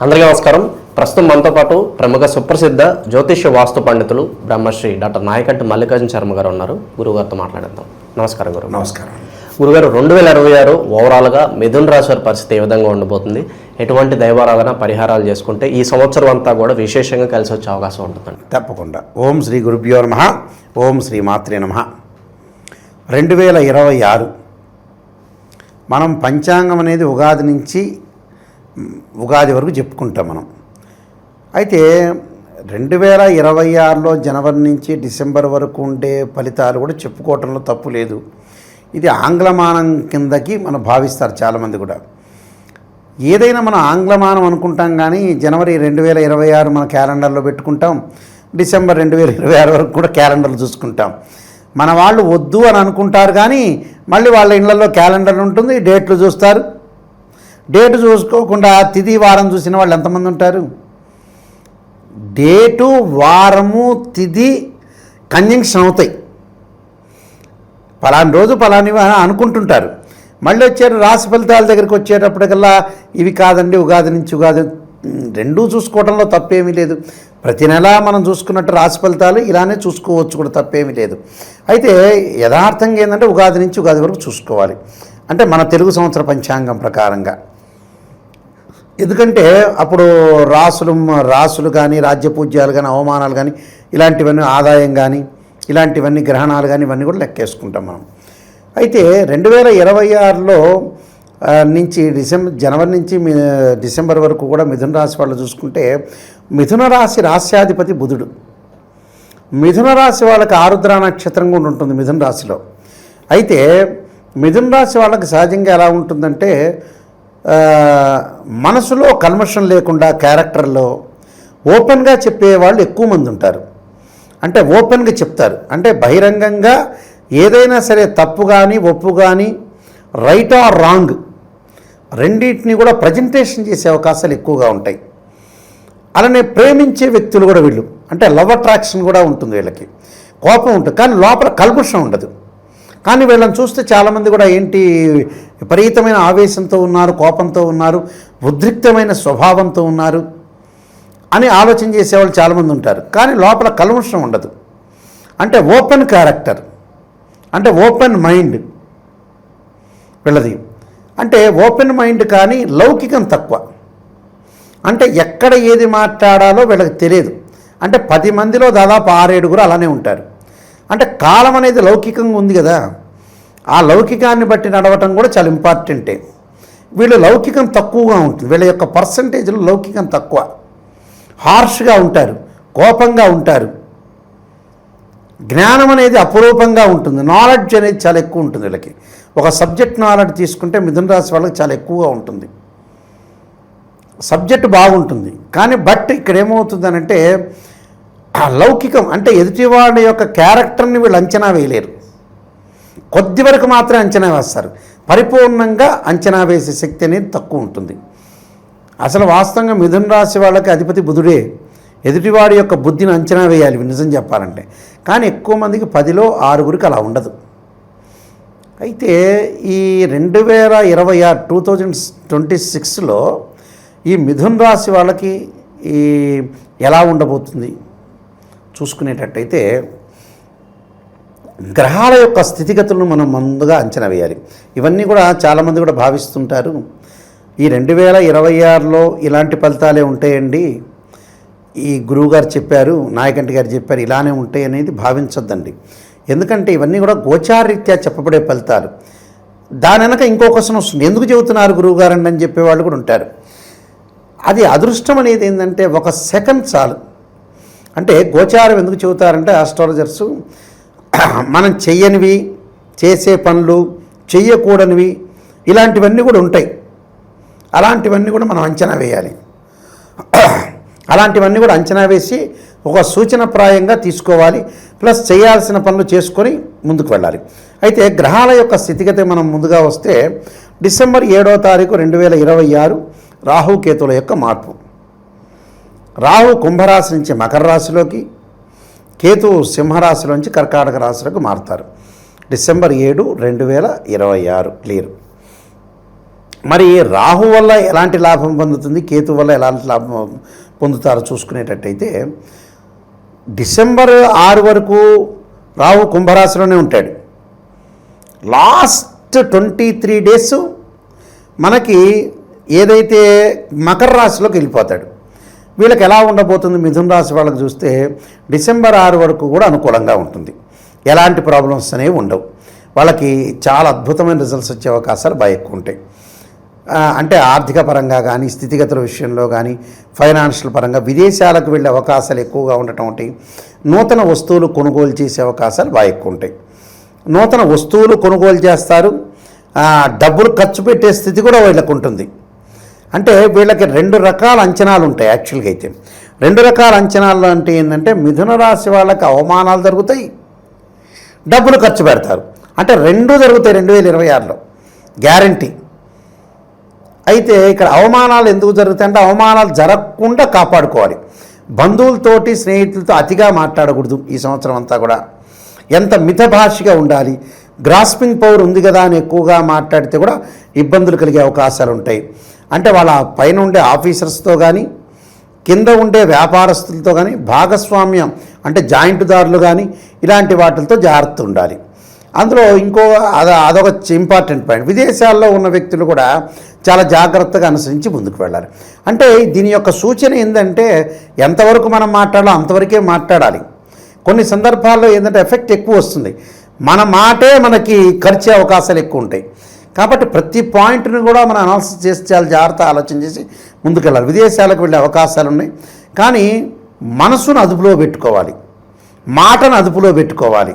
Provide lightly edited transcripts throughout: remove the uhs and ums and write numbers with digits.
అందరికీ నమస్కారం. ప్రస్తుతం మనతో పాటు ప్రముఖ సుప్రసిద్ధ జ్యోతిష్య వాస్తు పండితులు బ్రహ్మశ్రీ డాక్టర్ నాయకంటి మల్లికార్జున శర్మ గారు ఉన్నారు. గురుగారితో మాట్లాడేద్దాం. నమస్కారం గురు. నమస్కారం గురుగారు. 2026 ఓవరాల్గా మిథున రాశి వారి పరిస్థితి ఏ విధంగా ఉండబోతుంది? ఎటువంటి దైవారాధన పరిహారాలు చేసుకుంటే ఈ సంవత్సరం అంతా కూడా విశేషంగా కలిసి వచ్చే అవకాశం ఉంటుందండి? తప్పకుండా. ఓం శ్రీ గురుభ్యో నమః. ఓం శ్రీ మాత్రే నమః. 2026 మనం పంచాంగం అనేది ఉగాది నుంచి ఉగాది వరకు చెప్పుకుంటాం మనం. అయితే 2026లో జనవరి నుంచి డిసెంబర్ వరకు ఉండే ఫలితాలు కూడా చెప్పుకోవటంలో తప్పు లేదు. ఇది ఆంగ్లమానం కిందకి మనం భావిస్తారు చాలామంది కూడా. ఏదైనా మనం ఆంగ్లమానం అనుకుంటాం, కానీ జనవరి 2026 మన క్యాలెండర్లో పెట్టుకుంటాం, డిసెంబర్ 2026 వరకు కూడా క్యాలెండర్లు చూసుకుంటాం. మన వాళ్ళు వద్దు అని అనుకుంటారు, కానీ మళ్ళీ వాళ్ళ ఇళ్లలో క్యాలెండర్ ఉంటుంది, డేట్లు చూస్తారు. డేటు చూసుకోకుండా తిథి వారం చూసిన వాళ్ళు ఎంతమంది ఉంటారు? డేటు వారము తిథి కంజంక్షన్ అవుతాయి. పలాని రోజు పలానివి అనుకుంటుంటారు. మళ్ళీ వచ్చారు రాశి ఫలితాల దగ్గరికి వచ్చేటప్పటికల్లా ఇవి కాదండి, ఉగాది నుంచి ఉగాది రెండూ చూసుకోవడంలో తప్పేమీ లేదు. ప్రతి నెల మనం చూసుకున్నట్టు రాశి ఫలితాలు ఇలానే చూసుకోవచ్చు కూడా, తప్పేమీ లేదు. అయితే యథార్థంగా ఏంటంటే ఉగాది నుంచి ఉగాది వరకు చూసుకోవాలి, అంటే మన తెలుగు సంవత్సర పంచాంగం ప్రకారంగా. ఎందుకంటే అప్పుడు రాసులు కానీ రాజ్యపూజ్యాలు కానీ అవమానాలు కానీ ఇలాంటివన్నీ, ఆదాయం కానీ ఇలాంటివన్నీ, గ్రహణాలు కానీ ఇవన్నీ కూడా లెక్కేసుకుంటాం మనం. అయితే 2026లో నుంచి జనవరి నుంచి డిసెంబర్ వరకు కూడా మిథున రాశి వాళ్ళు చూసుకుంటే, మిథున రాశి రాశ్యాధిపతి బుధుడు. మిథున రాశి వాళ్ళకి ఆరుద్ర నక్షత్రం కూడా ఉంటుంది మిథున రాశిలో. అయితే మిథున రాశి వాళ్ళకి సహజంగా ఎలా ఉంటుందంటే, మనసులో కల్మషం లేకుండా క్యారెక్టర్లో ఓపెన్గా చెప్పేవాళ్ళు ఎక్కువ మంది ఉంటారు. అంటే ఓపెన్గా చెప్తారు, అంటే బహిరంగంగా ఏదైనా సరే తప్పు కానీ ఒప్పు కానీ, రైట్ ఆర్ రాంగ్ రెండింటిని కూడా ప్రజెంటేషన్ చేసే అవకాశాలు ఎక్కువగా ఉంటాయి. అలానే ప్రేమించే వ్యక్తులు కూడా వీళ్ళు, అంటే లవ్ అట్రాక్షన్ కూడా ఉంటుంది వీళ్ళకి. కోపం ఉంటుంది కానీ లోపల కల్మషం ఉండదు. కానీ వీళ్ళని చూస్తే చాలామంది కూడా ఏంటి, విపరీతమైన ఆవేశంతో ఉన్నారు, కోపంతో ఉన్నారు, ఉద్రిక్తమైన స్వభావంతో ఉన్నారు అని ఆలోచన చేసేవాళ్ళు చాలామంది ఉంటారు. కానీ లోపల కల్మషం ఉండదు. అంటే ఓపెన్ క్యారెక్టర్, అంటే ఓపెన్ మైండ్ వీళ్ళది. అంటే ఓపెన్ మైండ్ కానీ లౌకికం తక్కువ. అంటే ఎక్కడ ఏది మాట్లాడాలో వీళ్ళకి తెలియదు. అంటే 10 మందిలో దాదాపు 6-7 అలానే ఉంటారు. అంటే కాలం అనేది లౌకికంగా ఉంది కదా, ఆ లౌకికాన్ని బట్టి నడవటం కూడా చాలా ఇంపార్టెంటే. వీళ్ళు లౌకికం తక్కువగా ఉంటుంది, వీళ్ళ యొక్క పర్సంటేజ్లో లౌకికం తక్కువ. హార్ష్గా ఉంటారు, కోపంగా ఉంటారు, జ్ఞానం అనేది అపురూపంగా ఉంటుంది, నాలెడ్జ్ అనేది చాలా ఎక్కువ ఉంటుంది వీళ్ళకి. ఒక సబ్జెక్ట్ నాలెడ్జ్ తీసుకుంటే మిథున రాశి వాళ్ళకి చాలా ఎక్కువగా ఉంటుంది, సబ్జెక్ట్ బాగుంటుంది. కానీ బట్ ఇక్కడ ఏమవుతుందనంటే, లౌకికం అంటే ఎదుటివాడి యొక్క క్యారెక్టర్ని వీళ్ళు అంచనా వేయలేరు. కొద్ది వరకు మాత్రమే అంచనా వేస్తారు, పరిపూర్ణంగా అంచనా వేసే శక్తి అనేది తక్కువ ఉంటుంది. అసలు వాస్తవంగా మిథున రాశి వాళ్ళకి అధిపతి బుధుడే. ఎదుటివాడి యొక్క బుద్ధిని అంచనా వేయాలి నిజం చెప్పాలంటే. కానీ ఎక్కువ మందికి 10లో 6 అలా ఉండదు. అయితే ఈ 2026లో ఈ మిథున రాశి వాళ్ళకి ఈ ఎలా ఉండబోతుంది చూసుకునేటట్టయితే, గ్రహాల యొక్క స్థితిగతులను మనం ముందుగా అంచనా వేయాలి. ఇవన్నీ కూడా చాలామంది కూడా భావిస్తుంటారు, ఈ 2026లో ఇలాంటి ఫలితాలే ఉంటాయండి, ఈ గురువుగారు చెప్పారు, నాయకంటి గారు చెప్పారు, ఇలానే ఉంటాయి అనేది భావించొద్దండి. ఎందుకంటే ఇవన్నీ కూడా గోచారరీత్యా చెప్పబడే ఫలితాలు. దాని వెనక ఇంకో క్వశ్చన్ వస్తుంది, ఎందుకు చెబుతున్నారు గురువుగారండి అని చెప్పేవాళ్ళు కూడా ఉంటారు. అది అదృష్టం అనేది ఏంటంటే 1 సెకండ్ చాలు. అంటే గోచారం ఎందుకు చెబుతారంటే ఆస్ట్రాలజర్సు, మనం చెయ్యనివి, చేసే పనులు, చెయ్యకూడనివి ఇలాంటివన్నీ కూడా ఉంటాయి. అలాంటివన్నీ కూడా మనం అంచనా వేయాలి. అలాంటివన్నీ కూడా అంచనా వేసి ఒక సూచనప్రాయంగా తీసుకోవాలి. ప్లస్ చేయాల్సిన పనులు చేసుకొని ముందుకు వెళ్ళాలి. అయితే గ్రహాల యొక్క స్థితిగతి మనం ముందుగా వస్తే, డిసెంబర్ 7వ తారీఖు 2026 రాహుకేతుల యొక్క మార్పు. రాహు కుంభరాశి నుంచి మకర రాశిలోకి, కేతువు సింహరాశిలోంచి కర్కాటక రాశిలోకి మారుతారు. December 7, 2026 clear. మరి రాహు వల్ల ఎలాంటి లాభం పొందుతుంది, కేతు వల్ల ఎలాంటి లాభం పొందుతారో చూసుకునేటట్టయితే డిసెంబర్ 6 వరకు రాహు కుంభరాశిలోనే ఉంటాడు. లాస్ట్ 23 డేస్ మనకి ఏదైతే మకర రాశిలోకి వెళ్ళిపోతాడు. వీళ్ళకి ఎలా ఉండబోతుంది మిథున రాశి వాళ్ళకి చూస్తే డిసెంబర్ 6 వరకు కూడా అనుకూలంగా ఉంటుంది. ఎలాంటి ప్రాబ్లమ్స్ అనేవి ఉండవు. వాళ్ళకి చాలా అద్భుతమైన రిజల్ట్స్ వచ్చే అవకాశాలు బాగా ఎక్కువ ఉంటాయి. అంటే ఆర్థిక పరంగా కానీ, స్థితిగతుల విషయంలో కానీ, ఫైనాన్షియల్ పరంగా విదేశాలకు వెళ్ళే అవకాశాలు ఎక్కువగా ఉండటం ఒకటి, నూతన వస్తువులు కొనుగోలు చేసే అవకాశాలు బాగా ఎక్కువ ఉంటాయి. నూతన వస్తువులు కొనుగోలు చేస్తారు, డబ్బులు ఖర్చు పెట్టే స్థితి కూడా వీళ్ళకు ఉంటుంది. అంటే వీళ్ళకి 2 రకాల అంచనాలు ఉంటాయి. యాక్చువల్గా అయితే 2 రకాల అంచనాలు అంటే ఏంటంటే మిథున రాశి వాళ్ళకి అవమానాలు జరుగుతాయి, డబ్బులు ఖర్చు పెడతారు. అంటే 2 జరుగుతాయి 2026లో గ్యారంటీ. అయితే ఇక్కడ అవమానాలు ఎందుకు జరుగుతాయి అంటే అవమానాలు జరగకుండా కాపాడుకోవాలి. బంధువులతోటి స్నేహితులతో అతిగా మాట్లాడకూడదు. ఈ సంవత్సరం అంతా కూడా ఎంత మితభాషిగా ఉండాలి. గ్రాస్పింగ్ పవర్ ఉంది కదా అని ఎక్కువగా మాట్లాడితే కూడా ఇబ్బందులు కలిగే అవకాశాలు ఉంటాయి. అంటే వాళ్ళ పైన ఉండే ఆఫీసర్స్తో కానీ, కింద ఉండే వ్యాపారస్తులతో కానీ భాగస్వామ్యం అంటే జాయింట్దారులు కానీ ఇలాంటి వాటితో జాగ్రత్త ఉండాలి. అందులో అదొక ఇంపార్టెంట్ పాయింట్. విదేశాల్లో ఉన్న వ్యక్తులు కూడా చాలా జాగ్రత్తగా అనుసరించి ముందుకు వెళ్ళాలి. అంటే దీని యొక్క సూచన ఏంటంటే ఎంతవరకు మనం మాట్లాడాలో అంతవరకే మాట్లాడాలి. కొన్ని సందర్భాల్లో ఏంటంటే ఎఫెక్ట్ ఎక్కువ వస్తుంది, మన మాటే మనకి ఖర్చు అవకాశాలు ఎక్కువ ఉంటాయి. కాబట్టి ప్రతి పాయింట్ని కూడా మనం అనాలిసిస్ చేసి చాలా జాగ్రత్త ఆలోచన చేసి ముందుకెళ్ళాలి. విదేశాలకు వెళ్ళే అవకాశాలు ఉన్నాయి, కానీ మనసును అదుపులో పెట్టుకోవాలి, మాటను అదుపులో పెట్టుకోవాలి.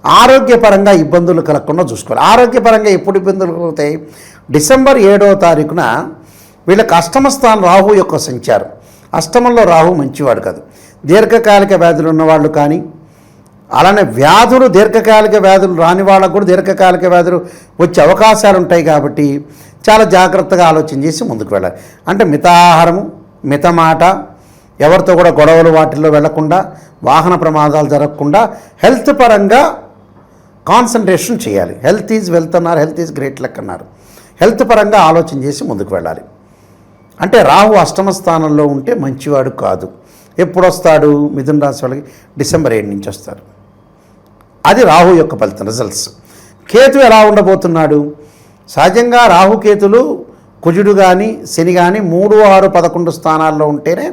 ఆరోగ్యపరంగా ఇబ్బందులు కలగకుండా చూసుకోవాలి. ఆరోగ్యపరంగా ఎప్పుడు ఇబ్బందులు కలుగుతాయి? డిసెంబర్ 7వ తారీఖున వీళ్ళకి అష్టమ స్థానం రాహు యొక్క సంచారం. అష్టమంలో రాహు మంచివాడు కాదు. దీర్ఘకాలిక వ్యాధులు ఉన్నవాళ్ళు కానీ, అలానే వ్యాధులు దీర్ఘకాలిక వ్యాధులు రాని వాళ్ళకు కూడా దీర్ఘకాలిక వ్యాధులు వచ్చే అవకాశాలు ఉంటాయి. కాబట్టి చాలా జాగ్రత్తగా ఆలోచన చేసి ముందుకు వెళ్ళాలి. అంటే మితాహారము, మితమాట, ఎవరితో కూడా గొడవలు వాటిల్లో వెళ్లకుండా, వాహన ప్రమాదాలు జరగకుండా హెల్త్ పరంగా కాన్సన్ట్రేషన్ చేయాలి. హెల్త్ ఈజ్ వెల్త్ అన్నారు, హెల్త్ ఈజ్ గ్రేట్ లక్ అన్నారు. హెల్త్ పరంగా ఆలోచన చేసి ముందుకు వెళ్ళాలి. అంటే రాహు అష్టమ స్థానంలో ఉంటే మంచివాడు కాదు. ఎప్పుడు వస్తాడు మిథున రాశి వాళ్ళకి? డిసెంబర్ 7 నుంచి వస్తాడు. అది రాహు యొక్క ఫలితం, రిజల్ట్స్. కేతు ఎలా ఉండబోతున్నాడు? సహజంగా రాహుకేతులు కుజుడు కానీ శని కానీ 3, 6, 11 స్థానాల్లో ఉంటేనే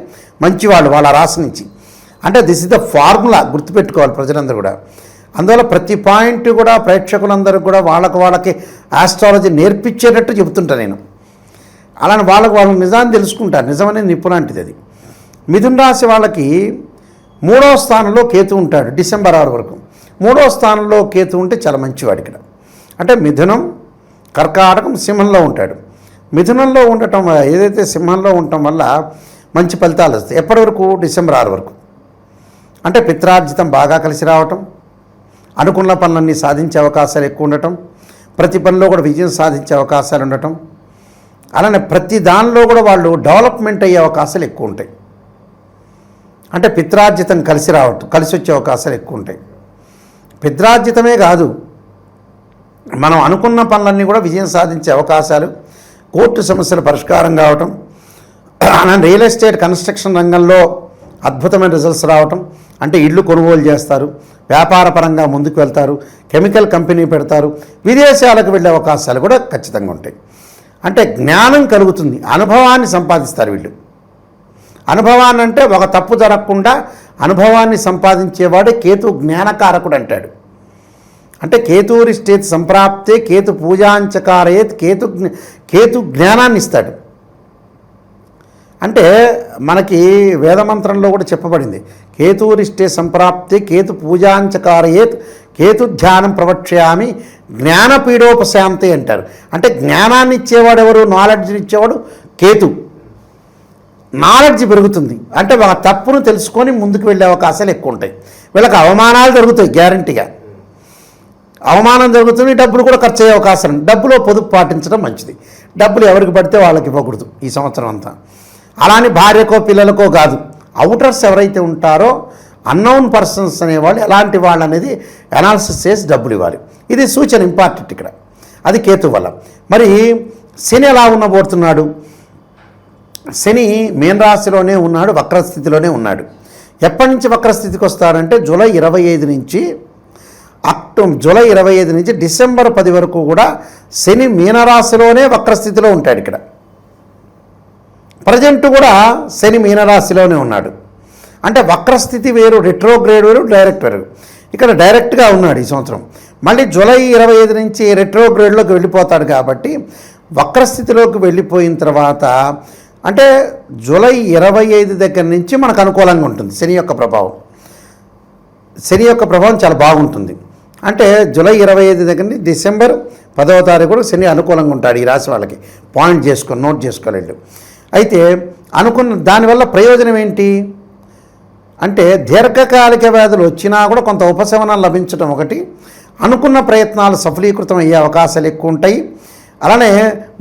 మంచివాళ్ళు వాళ్ళ రాశి నుంచి. అంటే దిస్ ఇస్ ద ఫార్ములా, గుర్తుపెట్టుకోవాలి ప్రజలందరూ కూడా. అందువల్ల ప్రతి పాయింట్ కూడా ప్రేక్షకులందరూ కూడా వాళ్ళకి ఆస్ట్రాలజీ నేర్పించేటట్టు చెబుతుంటా నేను. అలానే వాళ్ళ నిజాన్ని తెలుసుకుంటారు. నిజమనే నిపుణాంటిది అది. మిథున రాశి వాళ్ళకి 3వ స్థానంలో కేతు ఉంటాడు డిసెంబర్ 6 వరకు. 3వ స్థానంలో కేతు ఉంటే చాలా మంచివాడు ఇక్కడ. అంటే మిథునం, కర్కాటకం, సింహంలో ఉంటాడు. మిథునంలో ఉండటం, ఏదైతే సింహంలో ఉండటం వల్ల మంచి ఫలితాలు వస్తాయి. ఎప్పటి వరకు? డిసెంబర్ 6 వరకు. అంటే పిత్రార్జితం బాగా కలిసి రావటం, అనుకున్న పనులన్నీ సాధించే అవకాశాలు ఎక్కువ ఉండటం, ప్రతి పనిలో కూడా విజయం సాధించే అవకాశాలు ఉండటం, అలానే ప్రతి దానిలో కూడా వాళ్ళు డెవలప్మెంట్ అయ్యే అవకాశాలు ఎక్కువ ఉంటాయి. అంటే పిత్రార్జితం కలిసి వచ్చే అవకాశాలు ఎక్కువ ఉంటాయి. పిత్రార్జితమే కాదు, మనం అనుకున్న పనులన్నీ కూడా విజయం సాధించే అవకాశాలు, కోర్టు సమస్యల పరిష్కారం కావటం, అలానే రియల్ ఎస్టేట్ కన్స్ట్రక్షన్ రంగంలో అద్భుతమైన రిజల్ట్స్ రావటం. అంటే ఇళ్ళు కొనుగోలు చేస్తారు, వ్యాపార పరంగా ముందుకు వెళ్తారు, కెమికల్ కంపెనీ పెడతారు, విదేశాలకు వెళ్ళే అవకాశాలు కూడా ఖచ్చితంగా ఉంటాయి. అంటే జ్ఞానం కలుగుతుంది, అనుభవాన్ని సంపాదిస్తారు వీళ్ళు. అనుభవాన్ని అంటే ఒక తప్పు జరగకుండా అనుభవాన్ని సంపాదించేవాడే కేతు జ్ఞానకారకుడు అంటాడు. అంటే కేతురిష్టేత్ సంప్రాప్తే కేతు పూజాంచకారయేత్, కేతు జ్ఞానాన్ని ఇస్తాడు. అంటే మనకి వేదమంత్రంలో కూడా చెప్పబడింది, కేతురిష్టే సంప్రాప్తే కేతు పూజాంచకారయేత్ కేతు ధ్యానం ప్రవక్ష్యామి జ్ఞానపీడోపశాంతి అంటారు. అంటే జ్ఞానాన్ని ఇచ్చేవాడు ఎవరు? నాలెడ్జ్ని ఇచ్చేవాడు కేతు. నాలెడ్జ్ పెరుగుతుంది, అంటే ఒక తప్పును తెలుసుకొని ముందుకు వెళ్ళే అవకాశాలు ఎక్కువ ఉంటాయి. వీళ్ళకి అవమానాలు జరుగుతాయి, గ్యారంటీగా అవమానం జరుగుతుంది. డబ్బులు కూడా ఖర్చు అయ్యే అవకాశం. డబ్బులో పొదుపు పాటించడం మంచిది. డబ్బులు ఎవరికి పడితే వాళ్ళకి ఇవ్వకూడదు ఈ సంవత్సరం అంతా. అలానే భార్యకో పిల్లలకో కాదు, అవుటర్స్ ఎవరైతే ఉంటారో అన్నోన్ పర్సన్స్ అనేవాళ్ళు ఎలాంటి వాళ్ళు అనేది అనాలిసిస్ చేసి డబ్బులు ఇవ్వాలి. ఇది సూచన ఇంపార్టెంట్ ఇక్కడ. అది కేతు వల్ల. మరి శని ఎలా ఉండబోతున్నాడు? శని మీనరాశిలోనే ఉన్నాడు, వక్రస్థితిలోనే ఉన్నాడు. ఎప్పటి నుంచి వక్రస్థితికి వస్తాడంటే జూలై 25 నుంచి డిసెంబర్ 10 వరకు కూడా శని మీనరాశిలోనే వక్రస్థితిలో ఉంటాడు. ఇక్కడ ప్రజెంట్ కూడా శని మీనరాశిలోనే ఉన్నాడు. అంటే వక్రస్థితి వేరు, రెట్రోగ్రేడ్ వేరు, డైరెక్ట్ వేరు. ఇక్కడ డైరెక్ట్గా ఉన్నాడు ఈ సంవత్సరం. మళ్ళీ జూలై 25 నుంచి రెట్రోగ్రేడ్లోకి వెళ్ళిపోతాడు. కాబట్టి వక్రస్థితిలోకి వెళ్ళిపోయిన తర్వాత అంటే జూలై 25 దగ్గర నుంచి మనకు అనుకూలంగా ఉంటుంది శని యొక్క ప్రభావం. శని యొక్క ప్రభావం చాలా బాగుంటుంది. అంటే జూలై 25 దగ్గర నుంచి డిసెంబర్ 10వ తారీఖు కూడా శని అనుకూలంగా ఉంటాడు ఈ రాశి వాళ్ళకి. పాయింట్ చేసుకొని నోట్ చేసుకోలేడు. అయితే అనుకున్న దానివల్ల ప్రయోజనం ఏంటి అంటే దీర్ఘకాలిక వ్యాధులు వచ్చినా కూడా కొంత ఉపశమనం లభించడం ఒకటి, అనుకున్న ప్రయత్నాలు సఫలీకృతం అయ్యే అవకాశాలు ఎక్కువ ఉంటాయి. అలానే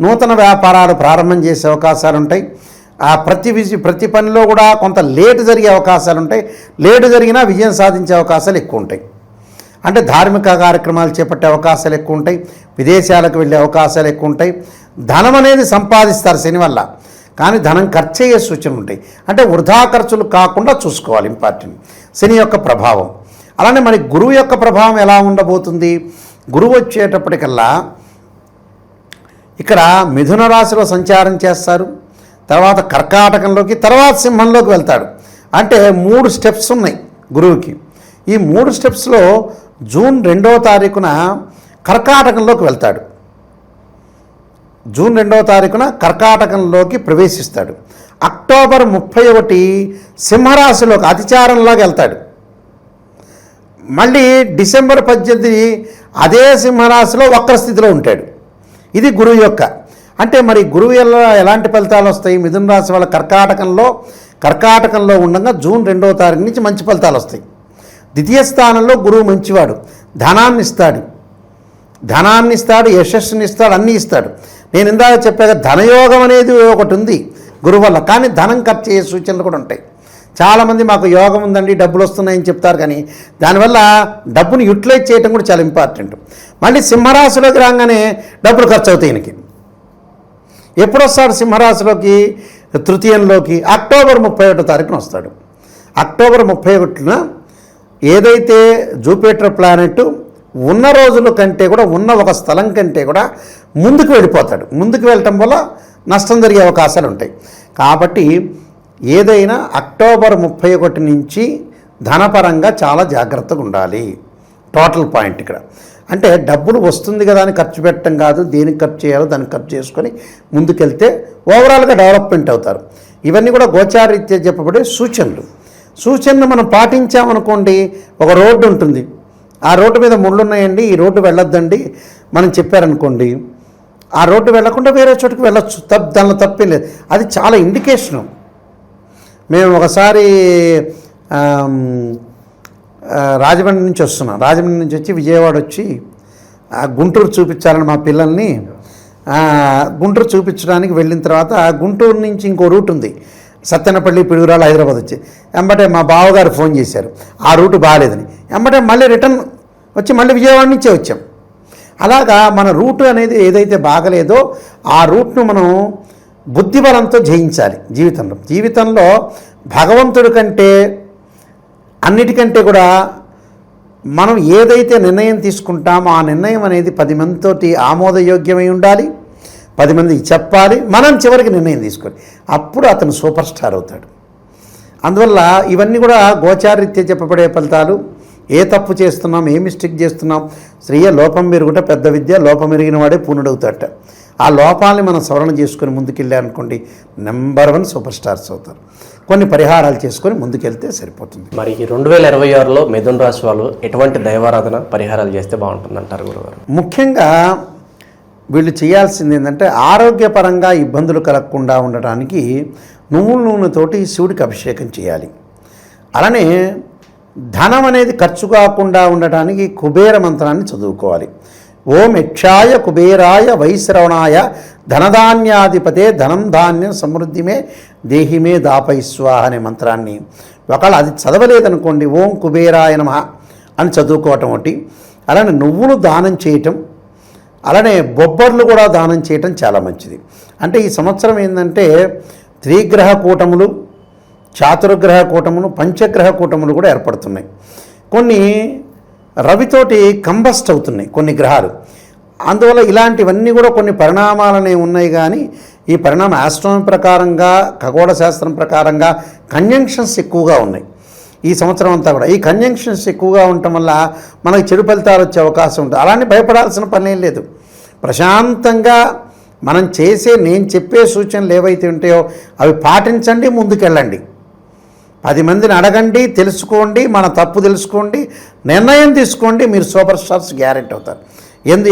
నూతన వ్యాపారాలు ప్రారంభం చేసే అవకాశాలు ఉంటాయి. ఆ ప్రతి పనిలో కూడా కొంత లేటు జరిగే అవకాశాలు ఉంటాయి. లేటు జరిగినా విజయం సాధించే అవకాశాలు ఎక్కువ ఉంటాయి. అంటే ధార్మిక కార్యక్రమాలు చేపట్టే అవకాశాలు ఎక్కువ ఉంటాయి. విదేశాలకు వెళ్ళే అవకాశాలు ఎక్కువ ఉంటాయి. ధనం అనేది సంపాదిస్తారు శని వల్ల, కానీ ధనం ఖర్చు అయ్యే సూచనలు ఉంటాయి. అంటే వృధా ఖర్చులు కాకుండా చూసుకోవాలి, ఇంపార్టెంట్ శని యొక్క ప్రభావం. అలానే మరి గురువు యొక్క ప్రభావం ఎలా ఉండబోతుంది? గురువు వచ్చేటప్పటికల్లా ఇక్కడ మిథున రాశిలో సంచారం చేస్తారు, తర్వాత కర్కాటకంలోకి, తర్వాత సింహంలోకి వెళ్తాడు. అంటే 3 స్టెప్స్ ఉన్నాయి గురువుకి. ఈ 3 స్టెప్స్లో జూన్ 2వ తారీఖున కర్కాటకంలోకి వెళ్తాడు. జూన్ 2వ తారీఖున కర్కాటకంలోకి ప్రవేశిస్తాడు. అక్టోబర్ 31 సింహరాశిలోకి అతిచారంలోకి వెళ్తాడు. మళ్ళీ డిసెంబర్ 18 అదే సింహరాశిలో వక్రస్థితిలో ఉంటాడు. ఇది గురువు యొక్క. అంటే మరి గురువు ఎలాంటి ఫలితాలు వస్తాయి? మిథున రాశి వాళ్ళ కర్కాటకంలో ఉండగా జూన్ 2వ తారీఖు నుంచి మంచి ఫలితాలు వస్తాయి. ద్వితీయ స్థానంలో గురువు మంచివాడు, ధనాన్ని ఇస్తాడు, యశస్సుని ఇస్తాడు, అన్నీ ఇస్తాడు. నేను ఇందాక చెప్పాక ధనయోగం అనేది ఒకటి ఉంది గురువు వల్ల, కానీ ధనం ఖర్చు అయ్యే సూచనలు కూడా ఉంటాయి. చాలామంది మాకు యోగం ఉందండి, డబ్బులు వస్తున్నాయని చెప్తారు, కానీ దానివల్ల డబ్బుని యూటిలైజ్ చేయడం కూడా చాలా ఇంపార్టెంట్. మళ్ళీ సింహరాశిలోకి రాగానే డబ్బులు ఖర్చు అవుతాయి. ఈయనకి ఎప్పుడు వస్తాడు సింహరాశిలోకి? తృతీయంలోకి అక్టోబర్ 31వ తారీఖున వస్తాడు. అక్టోబర్ 31న ఏదైతే జూపిటర్ ప్లానెట్ ఉన్న రోజుల కంటే కూడా, ఉన్న ఒక స్థలం కంటే కూడా ముందుకు వెళ్ళిపోతాడు. ముందుకు వెళ్ళటం వల్ల నష్టం జరిగే అవకాశాలు ఉంటాయి. కాబట్టి ఏదైనా అక్టోబర్ 31 నుంచి ధనపరంగా చాలా జాగ్రత్తగా ఉండాలి. టోటల్ పాయింట్ ఇక్కడ. అంటే డబ్బులు వస్తుంది కదా అని ఖర్చు పెట్టడం కాదు, దేనికి ఖర్చు చేయాలో దానికి ఖర్చు చేసుకొని ముందుకెళ్తే ఓవరాల్గా డెవలప్మెంట్ అవుతారు. ఇవన్నీ కూడా గోచారీత్యా చెప్పబడే సూచనలు మనం పాటించామనుకోండి. ఒక రోడ్డు ఉంటుంది, ఆ రోడ్డు మీద ముళ్ళు ఉన్నాయండి, ఈ రోడ్డు వెళ్ళొద్దండి మనం చెప్పారనుకోండి, ఆ రోడ్డు వెళ్ళకుండా వేరే చోటుకు వెళ్ళొచ్చు, దానిలో తప్పే లేదు. అది చాలా ఇండికేషను. మేము ఒకసారి రాజమండ్రి నుంచి వస్తున్నాం, రాజమండ్రి నుంచి వచ్చి విజయవాడ వచ్చి గుంటూరు చూపించాలని మా పిల్లల్ని గుంటూరు చూపించడానికి వెళ్ళిన తర్వాత గుంటూరు నుంచి ఇంకో రూట్ ఉంది, సత్తెనపల్లి, పిడుగురాలు, హైదరాబాద్ వచ్చి ఎంబటే మా బావగారు ఫోన్ చేశారు ఆ రూటు బాగాలేదని. ఎంబటే మళ్ళీ రిటర్న్ వచ్చి మళ్ళీ విజయవాడ నుంచే వచ్చాం. అలాగా మన రూటు అనేది ఏదైతే బాగలేదో ఆ రూట్ను మనం బుద్ధిబలంతో జయించాలి. జీవితంలో భగవంతుడి కంటే అన్నిటికంటే కూడా మనం ఏదైతే నిర్ణయం తీసుకుంటామో ఆ నిర్ణయం అనేది 10 మందితోటి ఆమోదయోగ్యమై ఉండాలి, 10 మందికి చెప్పాలి, మనం చివరికి నిర్ణయం తీసుకొని అప్పుడు అతను సూపర్ స్టార్ అవుతాడు. అందువల్ల ఇవన్నీ కూడా గోచారీత్యా చెప్పబడే ఫలితాలు. ఏ తప్పు చేస్తున్నాం, ఏ మిస్టేక్ చేస్తున్నాం, స్త్రీయ లోపం మెరుగుట పెద్ద విద్య, లోపం మెరిగిన వాడే పూర్ణుడవుతాడట. ఆ లోపాలని మనం సవరణ చేసుకొని ముందుకెళ్ళారనుకోండి, నెంబర్ 1 సూపర్ స్టార్స్ అవుతారు. కొన్ని పరిహారాలు చేసుకొని ముందుకెళ్తే సరిపోతుంది. మరి 2026లో మిథున రాశి వాళ్ళు ఎటువంటి దైవారాధన పరిహారాలు చేస్తే బాగుంటుంది అంటారు గురుగారు? ముఖ్యంగా వీళ్ళు చేయాల్సింది ఏంటంటే ఆరోగ్యపరంగా ఇబ్బందులు కలగకుండా ఉండటానికి నువ్వుల నూనెతోటి శివుడికి అభిషేకం చేయాలి. అలానే ధనం అనేది ఖర్చు కాకుండా ఉండటానికి కుబేర మంత్రాన్ని చదువుకోవాలి. ఓం యక్షాయ కుబేరాయ వైశ్రవణాయ ధనధాన్యాధిపతే ధనం ధాన్యం సమృద్ధిమే దేహిమే దాపైస్వాహ అనే మంత్రాన్ని ఒకవేళ అది చదవలేదనుకోండి, ఓం కుబేరాయ నమః అని చదువుకోవటం ఒకటి. అలానే నువ్వులు దానం చేయటం, అలానే బొబ్బర్లు కూడా దానం చేయటం చాలా మంచిది. అంటే ఈ సంవత్సరం ఏంటంటే త్రిగ్రహ కూటములు, చాతుర్గ్రహ కూటములు, పంచగ్రహ కూటములు కూడా ఏర్పడుతున్నాయి. కొన్ని రవితోటి కంబస్ట్ అవుతున్నాయి కొన్ని గ్రహాలు. అందువల్ల ఇలాంటివన్నీ కూడా కొన్ని పరిణామాలనే ఉన్నాయి. కానీ ఈ పరిణామం ఆస్ట్రానమీ ప్రకారంగా, ఖగోళ శాస్త్రం ప్రకారంగా కంజంక్షన్స్ ఎక్కువగా ఉన్నాయి ఈ సంవత్సరం అంతా కూడా. ఈ కంజంక్షన్స్ ఎక్కువగా ఉండటం వల్ల మనకి చెడు ఫలితాలు వచ్చే అవకాశం ఉంటుంది. అలానే భయపడాల్సిన పని ఏం లేదు. ప్రశాంతంగా నేను చెప్పే సూచనలు ఏవైతే ఉంటాయో అవి పాటించండి, ముందుకెళ్ళండి. 10 మందిని అడగండి, తెలుసుకోండి, మన తప్పు తెలుసుకోండి, నిర్ణయం తీసుకోండి. మీరు సూపర్ స్టార్స్ గ్యారెంటీ అవుతారు.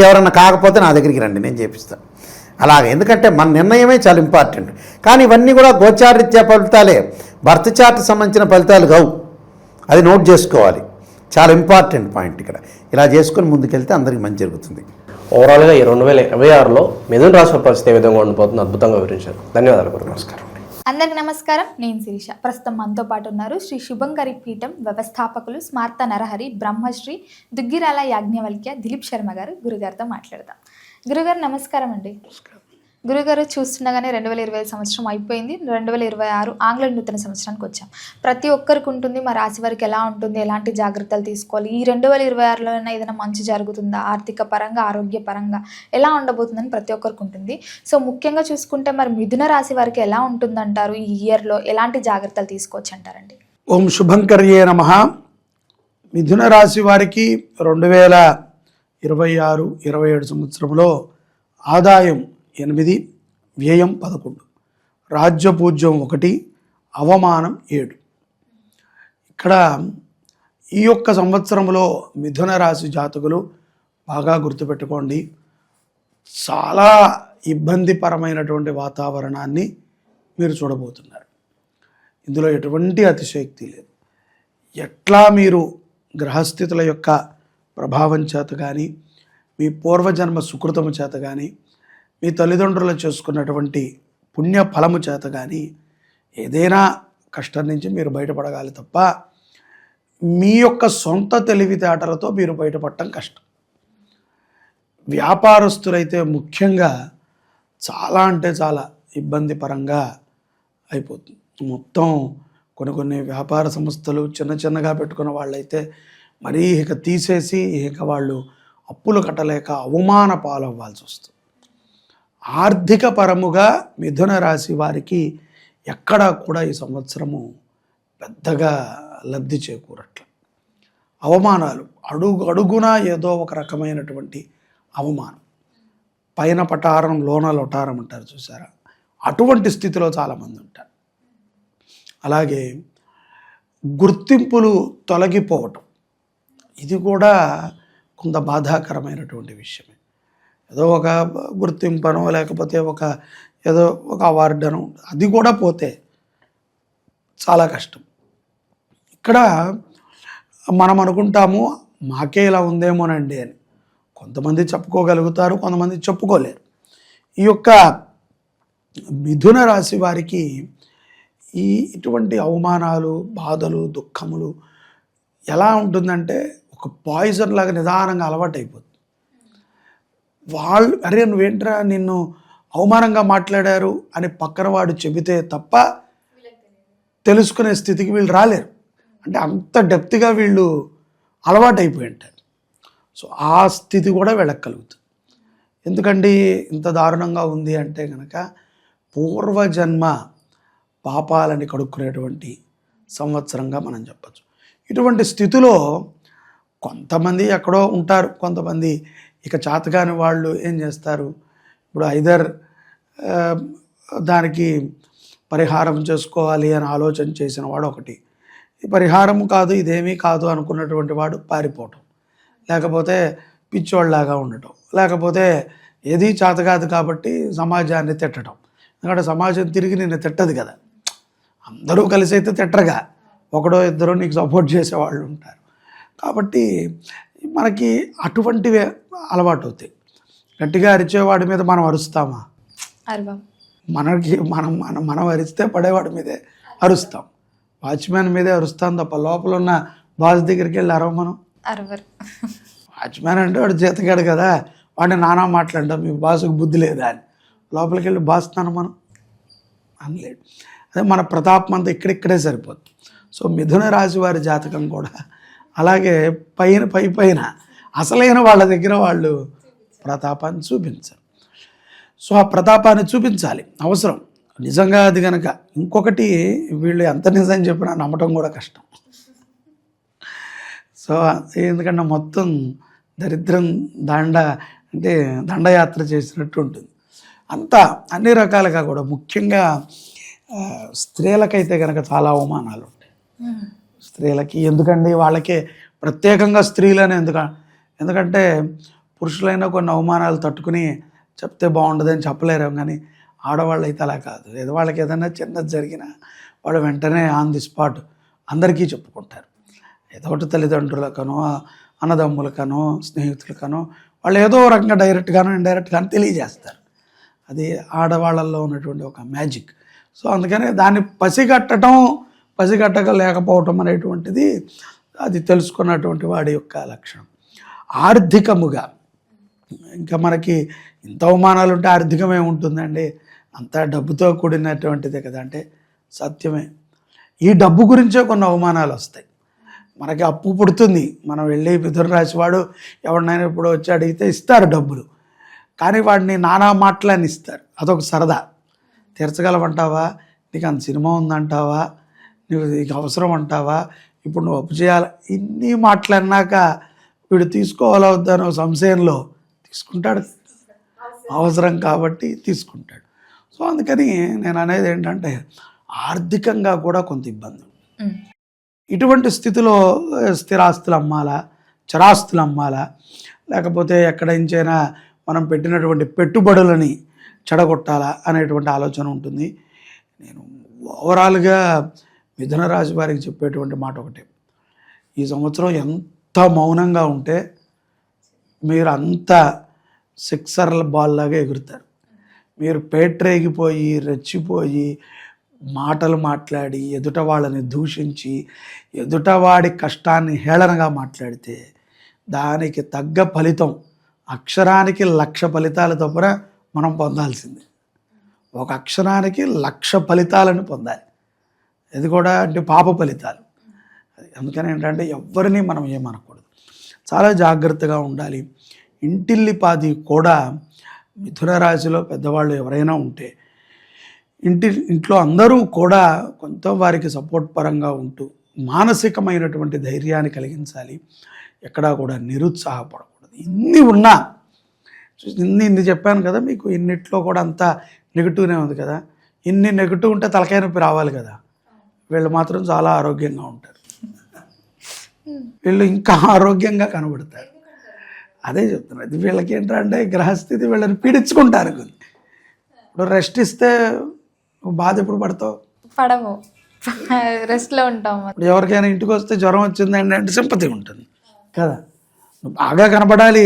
ఎవరన్నా కాకపోతే నా దగ్గరికి రండి, నేను చేపిస్తాను. అలాగే, ఎందుకంటే మన నిర్ణయమే చాలా ఇంపార్టెంట్. కానీ ఇవన్నీ కూడా గోచారరీత్యా ఫలితాలే, బర్త్ చార్ట్ సంబంధించిన ఫలితాలు కావు. అది నోట్ చేసుకోవాలి, చాలా ఇంపార్టెంట్ పాయింట్ ఇక్కడ. ఇలా చేసుకొని ముందుకెళ్తే అందరికీ మంచి జరుగుతుంది. ఓవరాల్గా ఈ 2026లో మిథున రాశి పరిస్థితి ఏ విధంగా ఉండిపోతుంది అద్భుతంగా వివరించారు. ధన్యవాదాలు గురు. నమస్కారం. అందరికి నమస్కారం. నేను శిరీష. ప్రస్తుతం మనతో పాటు ఉన్నారు శ్రీ శుభంకరి పీఠం వ్యవస్థాపకులు స్మార్త నరహరి బ్రహ్మశ్రీ దుగ్గిరాల యాజ్ఞవల్క్య దిలీప్ శర్మ గారు. గురుగారితో మాట్లాడదాం. గురుగారు నమస్కారం అండి. గురుగారు, చూస్తుండగానే 2020 సంవత్సరం అయిపోయింది. 2026 ఆంగ్ల నూతన సంవత్సరానికి వచ్చాం. ప్రతి ఒక్కరికి ఉంటుంది మా రాశి వారికి ఎలా ఉంటుంది, ఎలాంటి జాగ్రత్తలు తీసుకోవాలి, ఈ 2026లోనే ఏదైనా మంచి జరుగుతుందా, ఆర్థిక పరంగా, ఆరోగ్య పరంగా ఎలా ఉండబోతుందని ప్రతి ఒక్కరికి ఉంటుంది. సో ముఖ్యంగా చూసుకుంటే మరి మిథున రాశి వారికి ఎలా ఉంటుందంటారు? ఈ ఇయర్లో ఎలాంటి జాగ్రత్తలు తీసుకోవచ్చు అంటారండి? ఓం శుభంకర్యే నమః. మిథున రాశి వారికి 2026-27 సంవత్సరంలో ఆదాయం 8, వ్యయం 11, రాజ్యపూజ్యం 1, అవమానం 7. ఇక్కడ ఈ యొక్క సంవత్సరంలో మిథున రాశి జాతకులు బాగా గుర్తుపెట్టుకోండి, చాలా ఇబ్బందిపరమైనటువంటి వాతావరణాన్ని మీరు చూడబోతున్నారు. ఇందులో ఎటువంటి అతిశయోక్తి లేదు. ఎట్లా మీరు గ్రహస్థితుల యొక్క ప్రభావం చేత కానీ, మీ పూర్వజన్మ సుకృతము చేత కానీ, మీ తల్లిదండ్రులు చేసుకున్నటువంటి పుణ్య ఫలము చేత కానీ ఏదైనా కష్టం నుంచి మీరు బయటపడగాలి తప్ప మీ యొక్క సొంత తెలివితేటలతో మీరు బయటపడటం కష్టం. వ్యాపారస్తులైతే ముఖ్యంగా చాలా అంటే చాలా ఇబ్బందిపరంగా అయిపోతుంది. మొత్తం కొన్ని వ్యాపార సంస్థలు చిన్నగా పెట్టుకున్న వాళ్ళైతే మరీ ఇక తీసేసి ఇక వాళ్ళు అప్పులు కట్టలేక అవమాన పాలవ్వాల్సి వస్తుంది. ఆర్థిక పరముగా మిథున రాశి వారికి ఎక్కడా కూడా ఈ సంవత్సరము పెద్దగా లబ్ధి చేకూరట్ల. అవమానాలు అడుగున ఏదో ఒక రకమైనటువంటి అవమానం, పైన పటారం లోన లొటారం అంటారు చూసారా, అటువంటి స్థితిలో చాలామంది ఉంటారు. అలాగే గుర్తింపులు తొలగిపోవటం, ఇది కూడా కొంత బాధాకరమైనటువంటి విషయమే. ఏదో ఒక గుర్తింపనో లేకపోతే ఏదో ఒక అవార్డనో అది కూడా పోతే చాలా కష్టం. ఇక్కడ మనం అనుకుంటాము మాకే ఇలా ఉందేమోనండి అని. కొంతమంది చెప్పుకోగలుగుతారు, కొంతమంది చెప్పుకోలేరు. ఈ యొక్క మిథున రాశి వారికి ఇటువంటి అవమానాలు, బాధలు, దుఃఖములు ఎలా ఉంటుందంటే ఒక పాయిజన్ లాగా నిదానంగా అలవాటు అయిపోతుంది. అరే నువ్వేంట్రా నిన్ను అవమానంగా మాట్లాడారు అని పక్కన వాడు చెబితే తప్ప తెలుసుకునే స్థితికి వీళ్ళు రాలేరు. అంటే అంత డెప్త్గా వీళ్ళు అలవాటు అయిపోయి ఉంటారు. సో ఆ స్థితి కూడా వెళ్ళక్కలుగుతుంది. ఎందుకండి ఇంత దారుణంగా ఉంది అంటే కనుక పూర్వజన్మ పాపాలని కడుక్కునేటువంటి సంవత్సరంగా మనం చెప్పచ్చు. ఇటువంటి స్థితిలో కొంతమంది ఎక్కడో ఉంటారు, కొంతమంది ఇక చేతకాని వాళ్ళు ఏం చేస్తారు, ఇప్పుడు ఐదర్ దానికి పరిహారం చేసుకోవాలి అని ఆలోచన చేసిన వాడు ఒకటి, ఈ పరిహారం కాదు ఇదేమీ కాదు అనుకున్నటువంటి వాడు పారిపోవటం, లేకపోతే పిచ్చోళ్ళలాగా ఉండటం, లేకపోతే ఏది చేత కాదు కాబట్టి సమాజాన్ని తిట్టడం. ఎందుకంటే సమాజం తిరిగి నిన్ను తిట్టదు కదా, అందరూ కలిసి అయితే తిట్టరుగా, ఒకడో ఇద్దరు నీకు సపోర్ట్ చేసేవాళ్ళు ఉంటారు. కాబట్టి మనకి అటువంటివే అలవాటు అవుతాయి. గట్టిగా అరిచేవాడి మీద మనం అరుస్తామా? మనం అరిస్తే పడేవాడి మీదే అరుస్తాం. వాచ్మ్యాన్ మీదే అరుస్తాం తప్ప లోపల ఉన్న బాస్ దగ్గరికి వెళ్ళి మనం వాచ్మ్యాన్ అంటే వాడు జీతగాడు కదా, వాడిని నానా మాట్లాడడం మీ బాసుకు బుద్ధి లేదా అని లోపలికి వెళ్ళి బాస్తున్నాను మనం అనలేడు. అదే మన ప్రతాపం అంతా ఇక్కడిక్కడే సరిపోతుంది. సో మిథున రాశి వారి జాతకం కూడా అలాగే పైన అసలైన వాళ్ళ దగ్గర వాళ్ళు ప్రతాపాన్ని చూపించారు. సో ఆ ప్రతాపాన్ని చూపించాలి, అవసరం నిజంగా. అది కనుక ఇంకొకటి, వీళ్ళు ఎంత నిజం చెప్పినా నమ్మటం కూడా కష్టం. సో ఎందుకంటే మొత్తం దరిద్రం దండయాత్ర చేసినట్టు ఉంటుంది. అంతా అన్ని రకాలుగా కూడా, ముఖ్యంగా స్త్రీలకైతే కనుక చాలా అవమానాలు ఉంటాయి. స్త్రీలకి ఎందుకండి, వాళ్ళకే ప్రత్యేకంగా స్త్రీలని ఎందుకంటే పురుషులైనా కొన్ని అవమానాలు తట్టుకుని చెప్తే బాగుండదని చెప్పలేరు, కానీ ఆడవాళ్ళు అయితే అలా కాదు. ఏదో వాళ్ళకి ఏదైనా చిన్నది జరిగినా వాళ్ళు వెంటనే ఆన్ ది స్పాట్ అందరికీ చెప్పుకుంటారు. ఏదో ఒకటి తల్లిదండ్రులకనో అన్నదమ్ములకనో స్నేహితులకనో వాళ్ళు ఏదో రకంగా డైరెక్ట్గానో ఇండైరెక్ట్గానో తెలియజేస్తారు. అది ఆడవాళ్ళల్లో ఉన్నటువంటి ఒక మ్యాజిక్. సో అందుకని దాన్ని పసిగట్టక లేకపోవటం అనేటువంటిది అది తెలుసుకున్నటువంటి వాడి యొక్క లక్షణం. ఆర్థికముగా ఇంకా మనకి ఇంత అవమానాలు ఉంటే ఆర్థికమే ఉంటుందండి, అంతా డబ్బుతో కూడినటువంటిదే కదా అంటే సత్యమే. ఈ డబ్బు గురించే కొన్ని అవమానాలు వస్తాయి. మనకి అప్పు పుడుతుంది, మనం వెళ్ళి మిథున రాశి వాడు ఎవరినైనా ఇప్పుడు వచ్చి అడిగితే ఇస్తారు డబ్బులు, కానీ వాడిని నానా మాటలని ఇస్తారు. అదొక సరదా. తీర్చగలవంటావా, నీకు అంత సినిమా ఉందంటావా, నీకు అవసరం అంటావా, ఇప్పుడు నువ్వు అప్పు చేయాలి, ఇన్ని మాటలన్నాక వీడు తీసుకోవాలా వద్దనో సంశయంలో తీసుకుంటాడు. అవసరం కాబట్టి తీసుకుంటాడు. సో అందుకని నేను అనేది ఏంటంటే ఆర్థికంగా కూడా కొంత ఇబ్బంది. ఇటువంటి స్థితిలో స్థిరాస్తులు అమ్మాలా, చరాస్తులు అమ్మాలా, లేకపోతే ఎక్కడించైనా మనం పెట్టినటువంటి పెట్టుబడులని చెడగొట్టాలా అనేటువంటి ఆలోచన ఉంటుంది. నేను ఓవరాల్గా మిథున రాశి వారికి చెప్పేటువంటి మాట ఒకటే, ఈ సంవత్సరం ఎంత మౌనంగా ఉంటే మీరు అంత సిక్సర్ల బాల్ లాగా ఎగురుతారు. మీరు పేట్రేగిపోయి రెచ్చిపోయి మాటలు మాట్లాడి ఎదుట వాళ్ళని దూషించి ఎదుటవాడి కష్టాన్ని హేళనగా మాట్లాడితే దానికి తగ్గ ఫలితం అక్షరానికి 1,00,000 ఫలితాలు తప్పన మనం పొందాల్సిందే. ఒక అక్షరానికి 1,00,000 ఫలితాలను పొందాలి. ఇది కూడా అంటే పాప ఫలితాలు. అందుకని ఏంటంటే ఎవరిని మనం ఏమనకూడదు, చాలా జాగ్రత్తగా ఉండాలి. ఇంటిల్లిపాది కూడా మిథున రాశిలో పెద్దవాళ్ళు ఎవరైనా ఉంటే ఇంట్లో అందరూ కూడా కొంత వారికి సపోర్ట్ పరంగా ఉంటూ మానసికమైనటువంటి ధైర్యాన్ని కలిగించాలి. ఎక్కడా కూడా నిరుత్సాహపడకూడదు. ఇన్ని ఉన్నా ఇన్ని చెప్పాను కదా మీకు, ఇన్నిట్లో కూడా అంతా నెగిటివ్నే ఉంది కదా. ఇన్ని నెగిటివ్ ఉంటే తలకాయ నొప్పి రావాలి కదా. వీళ్ళు మాత్రం చాలా ఆరోగ్యంగా ఉంటారు, వీళ్ళు ఇంకా ఆరోగ్యంగా కనబడతారు. అదే చెప్తున్నారు, వీళ్ళకి ఏంటంటే గ్రహస్థితి వీళ్ళని పీడించుకుంటారు. ఇప్పుడు రెస్ట్ ఇస్తే బాధ ఎప్పుడు పడము, రెస్ట్లో ఉంటాము. ఇప్పుడు ఎవరికైనా ఇంటికి వస్తే జ్వరం వచ్చిందండి అంటే సింపతి ఉంటుంది కదా. నువ్వు బాగా కనపడాలి,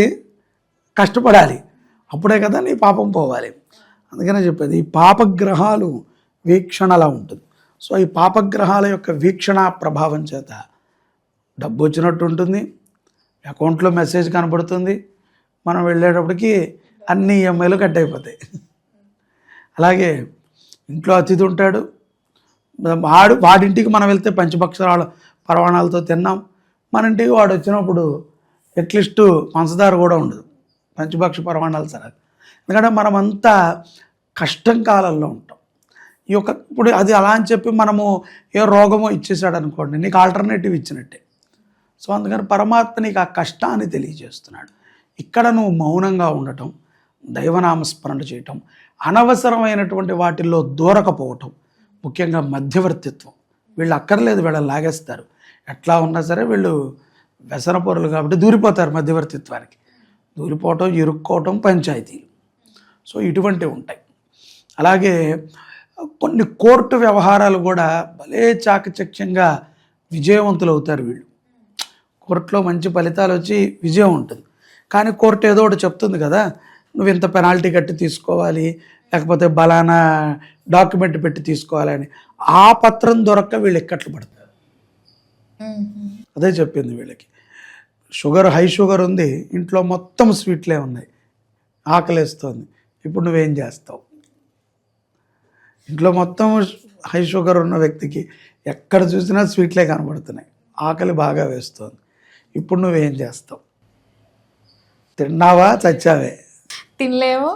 కష్టపడాలి, అప్పుడే కదా నీ పాపం పోవాలి. అందుకనే చెప్పేది ఈ పాపగ్రహాలు వీక్షణ అలా ఉంటుంది. సో ఈ పాపగ్రహాల యొక్క వీక్షణ ప్రభావం చేత డబ్బు వచ్చినట్టు ఉంటుంది, అకౌంట్లో మెసేజ్ కనబడుతుంది, మనం వెళ్ళేటప్పటికి అన్ని ఈఎంఐలు కట్ అయిపోతాయి. అలాగే ఇంట్లో అతిథి ఉంటాడు, వాడింటికి మనం వెళ్తే పంచభక్షరాల పరవాణాలతో తిన్నాం, మన ఇంటికి వాడు వచ్చినప్పుడు అట్లీస్ట్ పంచదార కూడా ఉండదు, పంచభక్ష పరవాణాలు సరే. ఎందుకంటే మనమంతా కష్టం కాలంలో ఉంటాం. ఈ యొక్క ఇప్పుడు అది అలా అని చెప్పి మనము ఏ రోగమో ఇచ్చేసాడు అనుకోండి, నీకు ఆల్టర్నేటివ్ ఇచ్చినట్టే. సో అందుకని పరమాత్మ నీకు ఆ కష్టాన్ని తెలియజేస్తున్నాడు. ఇక్కడ నువ్వు మౌనంగా ఉండటం, దైవనామస్మరణ చేయటం, అనవసరమైనటువంటి వాటిల్లో దూరకపోవటం, ముఖ్యంగా మధ్యవర్తిత్వం. వీళ్ళు అక్కర్లేదు, వీళ్ళని లాగేస్తారు. ఎట్లా ఉన్నా సరే వీళ్ళు వ్యసన పరులు కాబట్టి దూరిపోతారు మధ్యవర్తిత్వానికి. దూరిపోవటం, ఇరుక్కోవటం, పంచాయతీలు. సో ఇటువంటివి ఉంటాయి. అలాగే కొన్ని కోర్టు వ్యవహారాలు కూడా భలే చాకచక్యంగా విజయవంతులు అవుతారు వీళ్ళు. కోర్టులో మంచి ఫలితాలు వచ్చి విజయం ఉంటుంది, కానీ కోర్టు ఏదో ఒకటి చెప్తుంది కదా, నువ్వు ఇంత పెనాల్టీ కట్టి తీసుకోవాలి, లేకపోతే బలానా డాక్యుమెంట్ పెట్టి తీసుకోవాలని. ఆ పత్రం దొరక్క వీళ్ళు ఎక్కట్లు పడతారు. అదే చెప్పింది వీళ్ళకి. హై షుగర్ ఉంది, ఇంట్లో మొత్తం స్వీట్లే ఉన్నాయి, ఆకలేస్తుంది. ఇప్పుడు నువ్వేం చేస్తావు? ఇంట్లో మొత్తం హై షుగర్ ఉన్న వ్యక్తికి ఎక్కడ చూసినా స్వీట్లే కనబడుతున్నాయి, ఆకలి బాగా వేస్తుంది. ఇప్పుడు నువ్వేం చేస్తావు? తిన్నావా, చచ్చావే? తినలేము,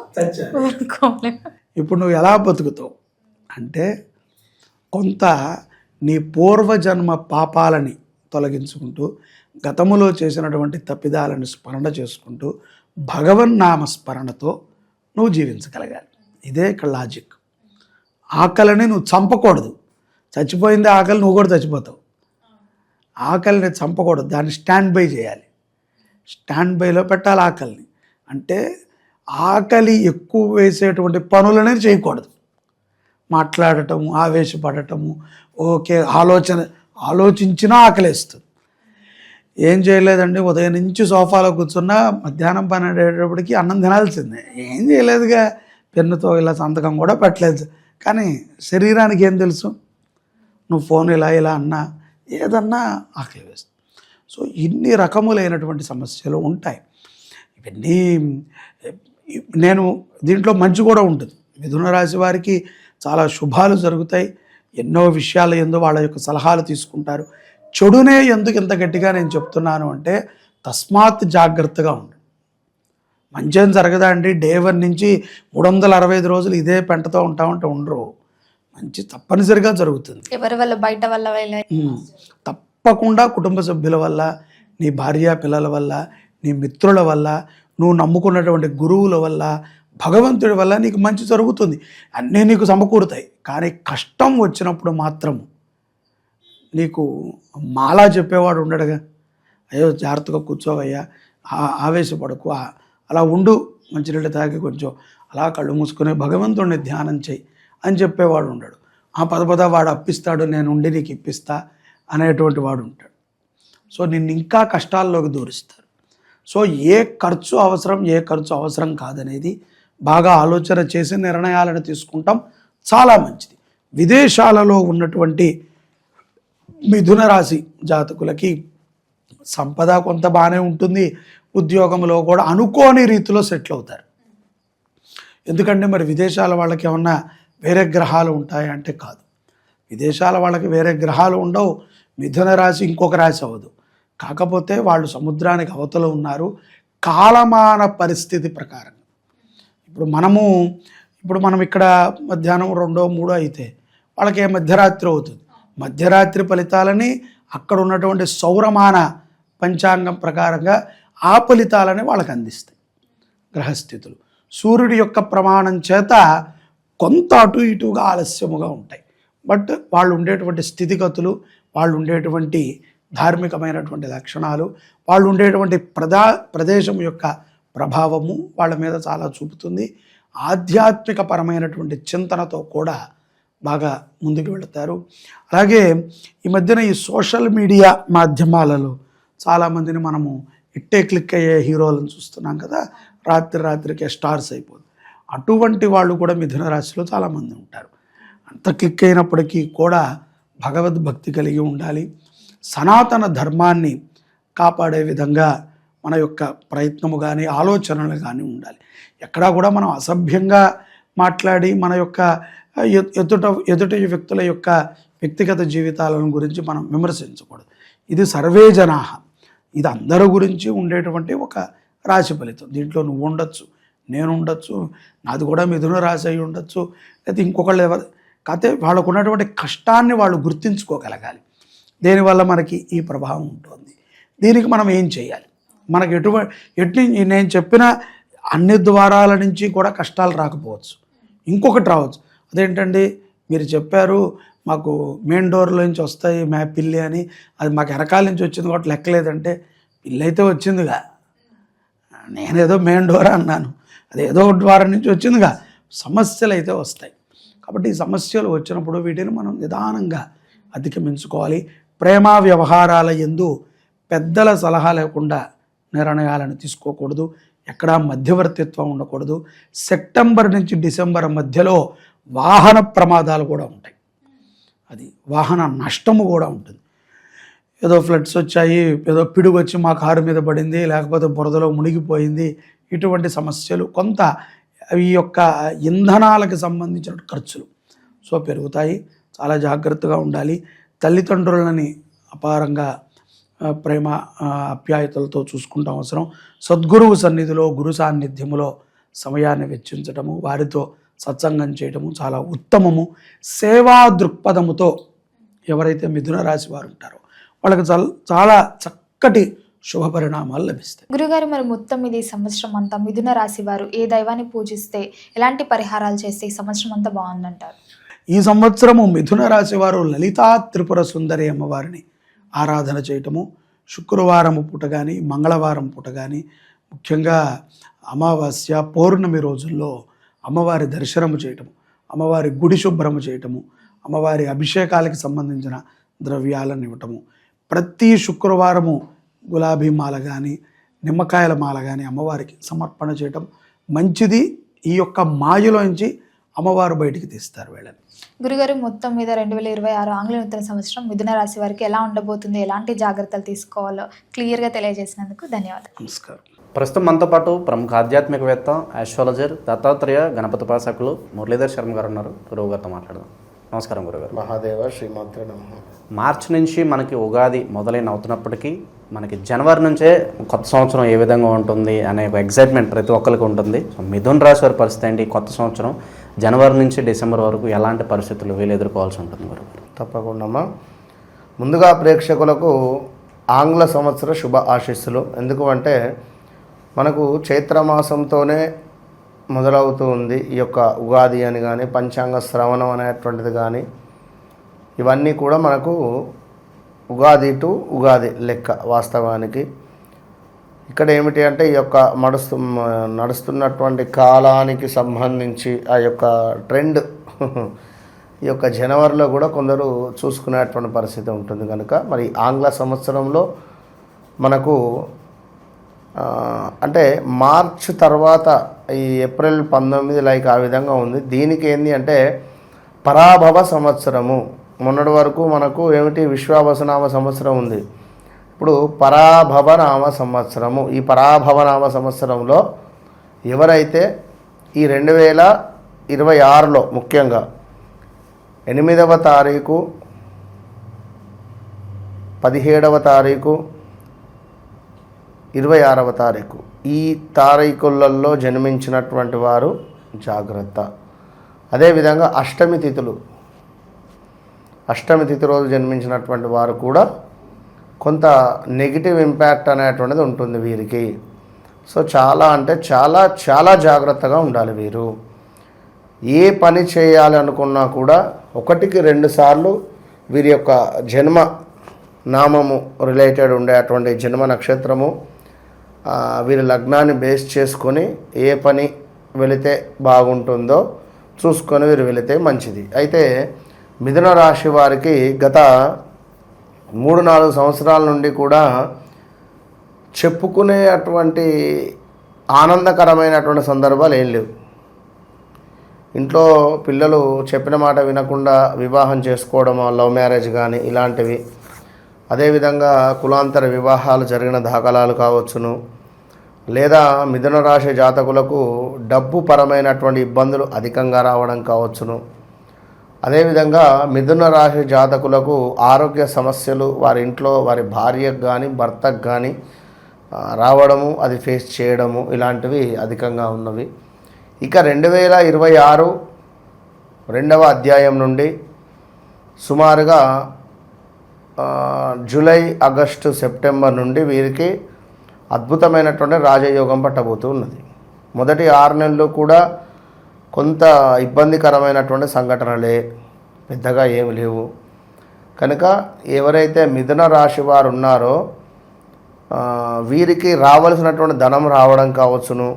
ఇప్పుడు నువ్వు ఎలా బతుకుతావు అంటే, కొంత నీ పూర్వజన్మ పాపాలని తొలగించుకుంటూ, గతములో చేసినటువంటి తప్పిదాలను స్మరణ చేసుకుంటూ, భగవన్నామ స్మరణతో నువ్వు జీవించగలగాలి. ఇదే ఇక్కడ లాజిక్. ఆకలిని నువ్వు చంపకూడదు. చచ్చిపోయింది ఆకలి, నువ్వు కూడా చచ్చిపోతావు. ఆకలిని చంపకూడదు, దాన్ని స్టాండ్ బై చేయాలి. స్టాండ్ బైలో పెట్టాలి ఆకలిని. అంటే ఆకలి ఎక్కువ వేసేటువంటి పనులనే చేయకూడదు. మాట్లాడటము, ఆవేశపడటము, ఓకే ఆలోచించినా ఆకలేస్తుంది. ఏం చేయలేదండి, ఉదయం నుంచి సోఫాలో కూర్చున్నా మధ్యాహ్నం 12 అన్నం తినాల్సిందే. ఏం చేయలేదుగా, పెన్నుతో ఇలా సంతకం కూడా పెట్టలేదు. కానీ శరీరానికి ఏం తెలుసు, నువ్వు ఫోన్ ఇలా అన్నా ఏదన్నా ఆకలి వేస్తుంది. సో ఇన్ని రకములైనటువంటి సమస్యలు ఉంటాయి. ఇవన్నీ నేను దీంట్లో మంచి కూడా ఉంటుంది. మిథున రాశి వారికి చాలా శుభాలు జరుగుతాయి. ఎన్నో విషయాలు ఎందు వాళ్ళ యొక్క సలహాలు తీసుకుంటారు. చెడునే ఎందుకు ఇంత గట్టిగా నేను చెప్తున్నాను అంటే, తస్మాత్ జాగ్రత్తగా ఉండండి. మంచి జరగదా అండి? డే 1 నుంచి 365 రోజులు ఇదే పెంటతో ఉంటామంటే ఉండరు. మంచి తప్పనిసరిగా జరుగుతుంది. ఎవరి వల్ల, బయట వల్ల తప్పకుండా కుటుంబ సభ్యుల వల్ల, నీ భార్య పిల్లల వల్ల, నీ మిత్రుల వల్ల, నువ్వు నమ్ముకున్నటువంటి గురువుల వల్ల, భగవంతుడి వల్ల నీకు మంచి జరుగుతుంది. అన్నీ నీకు సమకూరుతాయి. కానీ కష్టం వచ్చినప్పుడు మాత్రం నీకు మాలా చెప్పేవాడు ఉండడుగా. అయ్యో జాగ్రత్తగా కూర్చోవయ్యా, ఆవేశపడకు, అలా ఉండు, మంచినీళ్ళు తాగి కొంచెం అలా కళ్ళు మూసుకుని భగవంతుడిని ధ్యానం చేయి అని చెప్పేవాడు ఉండడు. పద వాడు అప్పిస్తాడు, నేను ఉండి నీకు ఇప్పిస్తా అనేటువంటి వాడు ఉంటాడు. సో నిన్ను ఇంకా కష్టాల్లోకి దూరిస్తారు. సో ఏ ఖర్చు అవసరం కాదనేది బాగా ఆలోచన చేసి నిర్ణయాలను తీసుకుంటాం, చాలా మంచిది. విదేశాలలో ఉన్నటువంటి మిథున రాశి జాతకులకి సంపద కొంత బాగానే ఉంటుంది. ఉద్యోగంలో కూడా అనుకోని రీతిలో సెటిల్ అవుతారు. ఎందుకంటే మరి విదేశాల వాళ్ళకి ఏమన్నా వేరే గ్రహాలు ఉంటాయి అంటే కాదు. విదేశాల వాళ్ళకి వేరే గ్రహాలు ఉండవు. మిథున రాశి ఇంకొక రాశి అవ్వదు. కాకపోతే వాళ్ళు సముద్రానికి అవతల ఉన్నారు. కాలమాన పరిస్థితి ప్రకారం ఇప్పుడు మనం ఇక్కడ మధ్యాహ్నం 2, 3 అయితే వాళ్ళకి మధ్యరాత్రి అవుతుంది. మధ్యరాత్రి ఫలితాలని అక్కడ ఉన్నటువంటి సౌరమాన పంచాంగం ప్రకారంగా ఆ ఫలితాలని వాళ్ళకి అందిస్తాయి గ్రహస్థితులు. సూర్యుడి యొక్క ప్రమాణం చేత కొంత అటు ఇటుగా ఆలస్యముగా ఉంటాయి. బట్ వాళ్ళు ఉండేటువంటి స్థితిగతులు, వాళ్ళు ఉండేటువంటి ధార్మికమైనటువంటి లక్షణాలు, వాళ్ళు ఉండేటువంటి ప్రదేశం యొక్క ప్రభావము వాళ్ళ మీద చాలా చూపుతుంది. ఆధ్యాత్మిక పరమైనటువంటి చింతనతో కూడా బాగా ముందుకు వెళతారు. అలాగే ఈ మధ్యన ఈ సోషల్ మీడియా మాధ్యమాలలో చాలామందిని మనము ఇట్టే క్లిక్ అయ్యే హీరోలను చూస్తున్నాం కదా, రాత్రికి స్టార్స్ అయిపోతుంది. అటువంటి వాళ్ళు కూడా మిథున రాశిలో చాలామంది ఉంటారు. అంత క్లిక్ అయినప్పటికీ కూడా భగవద్భక్తి కలిగి ఉండాలి. సనాతన ధర్మాన్ని కాపాడే విధంగా మన యొక్క ప్రయత్నము కానీ ఆలోచనలు కానీ ఉండాలి. ఎక్కడా కూడా మనం అసభ్యంగా మాట్లాడి మన యొక్క ఎదుటి వ్యక్తుల యొక్క వ్యక్తిగత జీవితాలను గురించి మనం విమర్శించకూడదు. ఇది సర్వే జనాహ, ఇది అందరి గురించి ఉండేటువంటి ఒక రాశి ఫలితం. దీంట్లో నువ్వు ఉండొచ్చు, నేను ఉండొచ్చు, నాది కూడా మిథున రాశి అయి ఉండొచ్చు, లేకపోతే ఇంకొకళ్ళు ఎవరు. కాకపోతే వాళ్ళకు ఉన్నటువంటి కష్టాన్ని వాళ్ళు గుర్తించుకోగలగాలి. దేనివల్ల మనకి ఈ ప్రభావం ఉంటుంది, దీనికి మనం ఏం చేయాలి. మనకి నేను చెప్పిన అన్ని ద్వారాల నుంచి కూడా కష్టాలు రాకపోవచ్చు, ఇంకొకటి రావచ్చు. అదేంటండి మీరు చెప్పారు మాకు మెయిన్ డోర్లో నుంచి వస్తాయి పిల్లి అని, అది మాకు వెనకాల నుంచి వచ్చింది కాబట్టి లెక్కలేదంటే, పిల్లి అయితే వచ్చిందిగా, నేనేదో మెయిన్ డోర్ అన్నాను, అది ఏదో ద్వారం నుంచి వచ్చిందిగా. సమస్యలు అయితే వస్తాయి. కాబట్టి ఈ సమస్యలు వచ్చినప్పుడు వీటిని మనం నిదానంగా అధిగమించుకోవాలి. ప్రేమ వ్యవహారాల యందు పెద్దల సలహా లేకుండా నిర్ణయాలను తీసుకోకూడదు. ఎక్కడా మధ్యవర్తిత్వం ఉండకూడదు. సెప్టెంబర్ నుంచి డిసెంబర్ మధ్యలో వాహన ప్రమాదాలు కూడా ఉంటాయి. అది వాహన నష్టము కూడా ఉంటుంది. ఏదో ఫ్లడ్స్ వచ్చాయి, ఏదో పిడుగు వచ్చి మా కారు మీద పడింది, లేకపోతే బురదలో మునిగిపోయింది, ఇటువంటి సమస్యలు, కొంత ఈ యొక్క ఇంధనాలకు సంబంధించిన ఖర్చులు సో పెరుగుతాయి. చాలా జాగ్రత్తగా ఉండాలి. తల్లిదండ్రులని అపారంగా ప్రేమ ఆప్యాయతలతో చూసుకుంటాం అవసరం. సద్గురువు సన్నిధిలో, గురు సాన్నిధ్యములో సమయాన్ని వెచ్చించటము, వారితో సత్సంగం చేయటము చాలా ఉత్తమము. సేవా దృక్పథముతో ఎవరైతే మిథున రాశి వారు ఉంటారో వాళ్ళకి చాలా చక్కటి శుభ పరిణామాలు లభిస్తాయి. గురుగారు, మరి మొత్తం ఇది సంవత్సరం అంతా మిథున రాశి వారు ఏ దైవాన్ని పూజిస్తే, ఎలాంటి పరిహారాలు చేస్తే ఈ సంవత్సరం అంతా బాగుందంటారు? ఈ సంవత్సరము మిథున రాశి వారు లలితా త్రిపుర సుందరి అమ్మవారిని ఆరాధన చేయటము, శుక్రవారం పూట కానీ మంగళవారం పూట కానీ, ముఖ్యంగా అమావాస్య పౌర్ణమి రోజుల్లో అమ్మవారి దర్శనము చేయటము, అమ్మవారి గుడి శుభ్రము చేయటము, అమ్మవారి అభిషేకాలకి సంబంధించిన ద్రవ్యాలను ఇవ్వటము, ప్రతి శుక్రవారము గులాబీ మాల కానీ నిమ్మకాయల మాల కానీ అమ్మవారికి సమర్పణ చేయటం మంచిది. ఈ యొక్క మాయలోంచి అమ్మవారు బయటికి తీస్తారు వీళ్ళని. గురుగారు, మొత్తం మీద 2026 ఆంగ్ల నూతన సంవత్సరం మిథున రాశి వారికి ఎలా ఉండబోతుంది, ఎలాంటి జాగ్రత్తలు తీసుకోవాలో క్లియర్గా తెలియజేసినందుకు ధన్యవాదాలు. నమస్కారం. ప్రస్తుతం మనతో పాటు ప్రముఖ ఆధ్యాత్మికవేత్త, ఆస్ట్రాలజర్, దత్తాత్రేయ గణపతి ఉపాసకులు మురళీధర్ శర్మ గారు ఉన్నారు. గురువు గారితో మాట్లాడదాం. నమస్కారం గురుగారు. మహాదేవ శ్రీమాత్రే నమః. మార్చి నుంచి మనకి ఉగాది మొదలైన అవుతున్నప్పటికీ మనకి జనవరి నుంచే కొత్త సంవత్సరం ఏ విధంగా ఉంటుంది అనే ఒక ఎగ్జైట్మెంట్ ప్రతి ఒక్కరికి ఉంటుంది. సో మిథున రాశి వారి పరిస్థితి ఏంటి? కొత్త సంవత్సరం జనవరి నుంచి డిసెంబర్ వరకు ఎలాంటి పరిస్థితులు వీళ్ళు ఎదుర్కోవాల్సి ఉంటుంది గురుగారు? తప్పకుండా. ముందుగా ప్రేక్షకులకు ఆంగ్ల సంవత్సర శుభ ఆశీస్సులు. ఎందుకు అంటే మనకు చైత్రమాసంతోనే మొదలవుతూ ఉంది ఈ యొక్క ఉగాది అని కానీ, పంచాంగ శ్రవణం అనేటువంటిది కానీ, ఇవన్నీ కూడా మనకు ఉగాది టు ఉగాది లెక్క. వాస్తవానికి ఇక్కడ ఏమిటి అంటే ఈ యొక్క నడుస్తున్నటువంటి కాలానికి సంబంధించి ఆ యొక్క ట్రెండ్ ఈ యొక్క జనవరిలో కూడా కొందరు చూసుకునేటువంటి పరిస్థితి ఉంటుంది. కనుక మరి ఆంగ్ల సంవత్సరంలో మనకు అంటే మార్చ్ తర్వాత ఈ ఏప్రిల్ 19 లైక్ ఆ విధంగా ఉంది. దీనికి ఏంది అంటే పరాభవ సంవత్సరము. మొన్నటి వరకు మనకు ఏమిటి విశ్వావసనామ సంవత్సరం ఉంది. ఇప్పుడు పరాభవనామ సంవత్సరము. ఈ పరాభవనామ సంవత్సరంలో ఎవరైతే ఈ 2026లో ముఖ్యంగా 8వ తారీఖు, 17వ తారీఖు, 26వ తారీఖు ఈ తారీఖులలో జన్మించినటువంటి వారు జాగ్రత్త. అదేవిధంగా అష్టమి తిథి రోజు జన్మించినటువంటి వారు కూడా కొంత నెగిటివ్ ఇంపాక్ట్ అనేటువంటిది ఉంటుంది వీరికి. సో చాలా అంటే చాలా జాగ్రత్తగా ఉండాలి వీరు. ఏ పని చేయాలి అనుకున్నా కూడా 1కి 2 సార్లు వీరి యొక్క జన్మ నామము రిలేటెడ్ ఉండేటువంటి జన్మ నక్షత్రము, వీరి లగ్నాన్ని బేస్ చేసుకొని ఏ పని వెళితే బాగుంటుందో చూసుకొని వీరు వెళితే మంచిది. అయితే మిథున రాశి వారికి గత 3-4 సంవత్సరాల నుండి కూడా చెప్పుకునే అటువంటి ఆనందకరమైనటువంటి సందర్భాలు ఏం లేవు. ఇంట్లో పిల్లలు చెప్పిన మాట వినకుండా వివాహం చేసుకోవడం, లవ్ మ్యారేజ్ కానీ ఇలాంటివి, అదేవిధంగా కులాంతర వివాహాలు జరిగిన దాఖలాలు కావచ్చును, లేదా మిథున రాశి జాతకులకు డబ్బు పరమైనటువంటి ఇబ్బందులు అధికంగా రావడం కావచ్చును. అదేవిధంగా మిథున రాశి జాతకులకు ఆరోగ్య సమస్యలు వారి ఇంట్లో వారి భార్యకు కానీ భర్తకు కానీ రావడము, అది ఫేస్ చేయడము ఇలాంటివి అధికంగా ఉన్నవి. ఇక 2026 2వ అధ్యాయం నుండి సుమారుగా జూలై, ఆగస్టు, సెప్టెంబర్ నుండి వీరికి అద్భుతమైనటువంటి రాజయోగం పట్టబోతూ ఉన్నది. మొదటి 6 నెలలు కూడా కొంత ఇబ్బందికరమైనటువంటి సంఘటనలే, పెద్దగా ఏమి లేవు. కనుక ఎవరైతే మిథున రాశి వారు ఉన్నారో వీరికి రావాల్సినటువంటి ధనం రావడం కావచ్చును.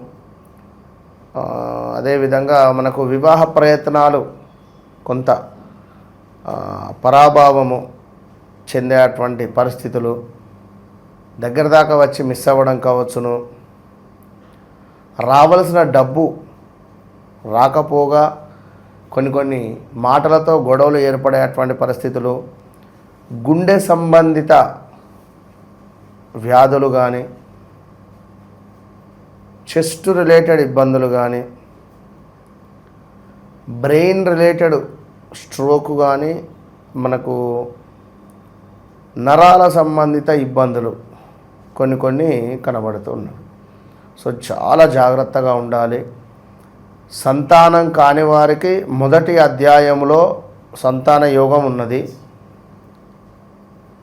అదేవిధంగా మనకు వివాహ ప్రయత్నాలు కొంత పరాభావము చెందేటువంటి పరిస్థితులు, దగ్గర దాకా వచ్చి మిస్ అవ్వడం కావచ్చును. రావలసిన డబ్బు రాకపోగా కొన్ని మాటలతో గొడవలు ఏర్పడేటువంటి పరిస్థితులు, గుండె సంబంధిత వ్యాధులు కానీ, చెస్ట్ రిలేటెడ్ ఇబ్బందులు కానీ, బ్రెయిన్ రిలేటెడ్ స్ట్రోక్ కానీ, మనకు నరాల సంబంధిత ఇబ్బందులు కొన్ని కనబడుతున్నాయి. సో చాలా జాగ్రత్తగా ఉండాలి. సంతానం కాని వారికి మొదటి అధ్యాయంలో సంతాన యోగం ఉన్నది.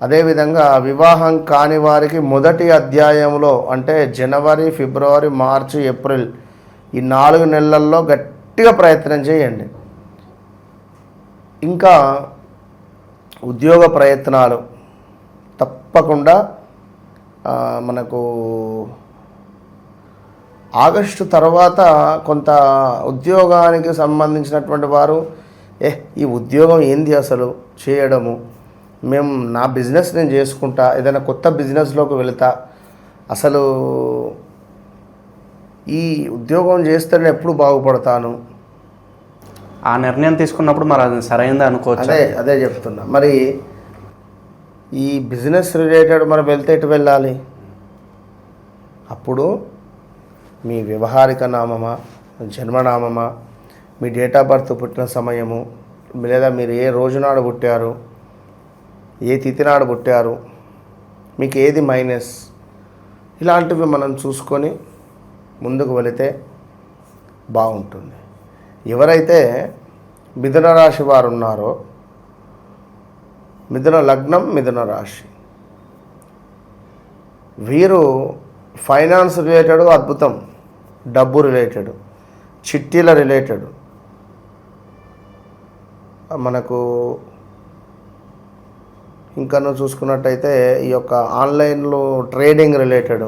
అదేవిధంగా వివాహం కాని వారికి మొదటి అధ్యాయంలో అంటే జనవరి, ఫిబ్రవరి, మార్చి, ఏప్రిల్ ఈ 4 నెలల్లో గట్టిగా ప్రయత్నం చేయండి. ఇంకా ఉద్యోగ ప్రయత్నాలు తప్పకుండా మనకు ఆగస్టు తర్వాత కొంత ఉద్యోగానికి సంబంధించినటువంటి వారు ఈ ఉద్యోగం ఏంది అసలు చేయడము, మేము నా బిజినెస్ నేను చేసుకుంటా, ఏదైనా కొత్త బిజినెస్లోకి వెళతా, అసలు ఈ ఉద్యోగం చేస్తే నేను ఎప్పుడు బాగుపడతాను, ఆ నిర్ణయం తీసుకున్నప్పుడు మరి అది సరైనది అనుకోవచ్చు. అదే చెప్తున్నా. మరి ఈ బిజినెస్ రిలేటెడ్ మనం వెళ్తే ఎటు వెళ్ళాలి? అప్పుడు మీ వ్యవహారిక నామమా, జన్మనామమా, మీ డేట్ ఆఫ్ బర్త్, పుట్టిన సమయము, లేదా మీరు ఏ రోజునాడు పుట్టారు, ఏ తిథి నాడు పుట్టారు, మీకు ఏది మైనస్, ఇలాంటివి మనం చూసుకొని ముందుకు వెళితే బాగుంటుంది. ఎవరైతే మిథున రాశి వారు ఉన్నారో, మిథున లగ్నం, మిథున రాశి, వీరు ఫైనాన్స్ రిలేటెడ్ అద్భుతం, డబ్బు రిలేటెడ్, చిట్టీల రిలేటెడ్, మనకు ఇంకా చూసుకున్నట్టయితే ఈ యొక్క ఆన్లైన్లో ట్రేడింగ్ రిలేటెడ్,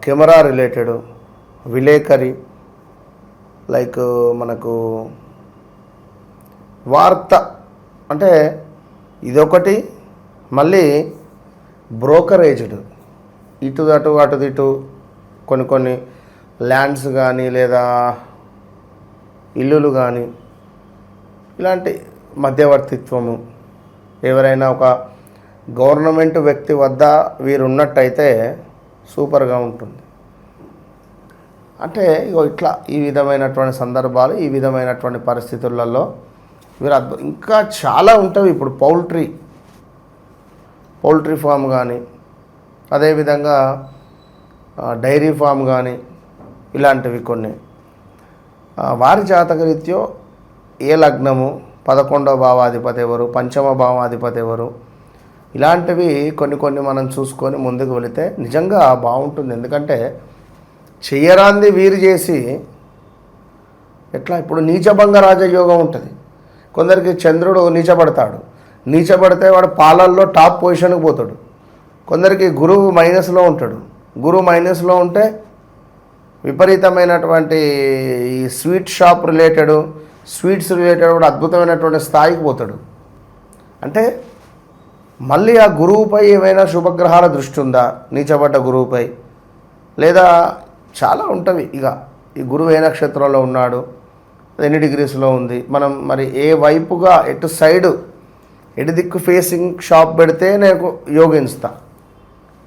కెమెరా రిలేటెడ్, విలేకరి, లైక్ మనకు వార్త అంటే ఇదొకటి, మళ్ళీ బ్రోకరేజ్డ్, ఇటు అటు కొన్ని ల్యాండ్స్ కానీ లేదా ఇల్లులు కానీ, ఇలాంటి మధ్యవర్తిత్వము, ఎవరైనా ఒక గవర్నమెంట్ వ్యక్తి వద్ద వీరు ఉన్నట్టయితే సూపర్గా ఉంటుంది. అంటే ఇట్లా ఈ విధమైనటువంటి సందర్భాలు, ఈ విధమైనటువంటి పరిస్థితులలో వీరు ఇంకా చాలా ఉంటాయి. ఇప్పుడు పౌల్ట్రీ ఫామ్ కానీ, అదేవిధంగా డైరీ ఫామ్ కానీ, ఇలాంటివి కొన్ని. వారి జాతకరీత్యో ఏ లగ్నము, 11వ భావాధిపతి ఎవరు, 5వ భావాధిపతి ఎవరు, ఇలాంటివి కొన్ని మనం చూసుకొని ముందుకు వెళితే నిజంగా బాగుంటుంది. ఎందుకంటే చెయ్యరాంది వీరు చేసి ఎట్లా, ఇప్పుడు నీచభంగ రాజయోగం ఉంటుంది. కొందరికి చంద్రుడు నీచబడతాడు, నీచబడితే వాడు పాలల్లో టాప్ పొజిషన్కి పోతాడు. కొందరికి గురువు మైనస్లో ఉంటాడు, గురువు మైనస్లో ఉంటే విపరీతమైనటువంటి ఈ స్వీట్స్ రిలేటెడ్ కూడా అద్భుతమైనటువంటి స్థాయికి పోతాడు. అంటే మళ్ళీ ఆ గురువుపై ఏమైనా శుభగ్రహాల దృష్టి ఉందా, నీచబడ్డ గురువుపై, లేదా చాలా ఉంటవి. ఇక ఈ గురువు ఏ నక్షత్రంలో ఉన్నాడు, ఎన్ని డిగ్రీస్లో ఉంది, మనం మరి ఏ వైపుగా ఎటు దిక్కు ఫేసింగ్ షాప్ పెడితే నేను యోగిస్తా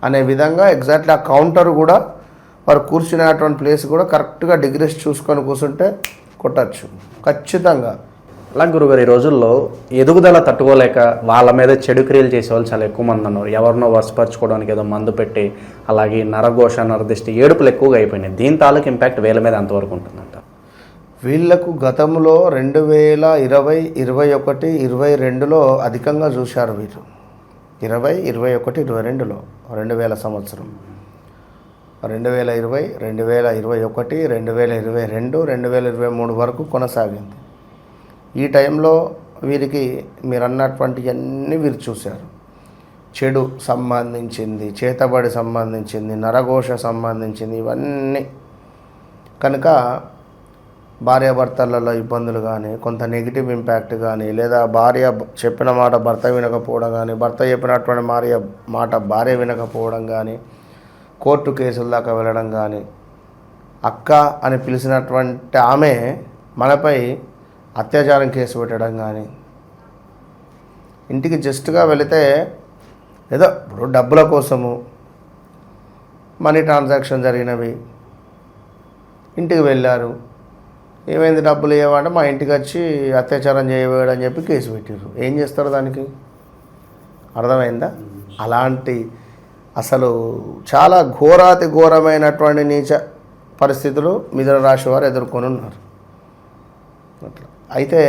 అనే విధంగా ఎగ్జాక్ట్లీ ఆ కౌంటర్ కూడా వారు కూర్చునేటువంటి ప్లేస్ కూడా కరెక్ట్గా డిగ్రీస్ చూసుకొని కూర్చుంటే కొట్టచ్చు ఖచ్చితంగా. అలా గురుగారు, ఈ రోజుల్లో ఎదుగుదల తట్టుకోలేక వాళ్ళ మీద చెడు క్రియలు చేసేవాళ్ళు చాలా ఎక్కువ మంది ఉన్నారు. ఎవరినో వశపరచుకోవడానికి ఏదో మందు పెట్టి, అలాగే నరఘోష, నరదిష్టి, ఏడుపులు ఎక్కువగా అయిపోయినాయి. దీని తాలూకు ఇంపాక్ట్ వీళ్ళ మీద ఎంతవరకు ఉంటుందంట? వీళ్లకు గతంలో 2020, 21, 22లో అధికంగా చూశారు వీరు. 20, 21, 22లో 2000 సంవత్సరం, 2020, 2021, 2022, 2023 వరకు కొనసాగింది. ఈ టైంలో వీరికి మీరు అన్నటువంటివన్నీ వీరు చూశారు. చెడు సంబంధించింది, చేతబడి సంబంధించింది, నరఘోష సంబంధించింది, ఇవన్నీ కనుక భార్యాభర్తలలో ఇబ్బందులు కానీ, కొంత నెగిటివ్ ఇంపాక్ట్ కానీ, లేదా భార్య చెప్పిన మాట భర్త వినకపోవడం కానీ, భర్త చెప్పినటువంటి మాట భార్య వినకపోవడం కానీ, కోర్టు కేసుల దాకా వెళ్ళడం కానీ, అక్క అని పిలిచినటువంటి ఆమె మనపై అత్యాచారం కేసు పెట్టడం కానీ, ఇంటికి జస్ట్గా వెళితే ఏదో ఇప్పుడు డబ్బుల కోసము మనీ ట్రాన్సాక్షన్ జరిగినవి. ఇంటికి వెళ్ళారు, ఏమైంది డబ్బులు ఇవ్వమంటే మా ఇంటికి వచ్చి అత్యాచారం చేయబోయాడు అని చెప్పి కేసు పెట్టారు. ఏం చేస్తారు దానికి? అర్థమైందా? అలాంటి అసలు చాలా ఘోరాతి ఘోరమైనటువంటి నీచ పరిస్థితులు మిథున రాశి వారు ఎదుర్కొని ఉన్నారు. అట్లా అయితే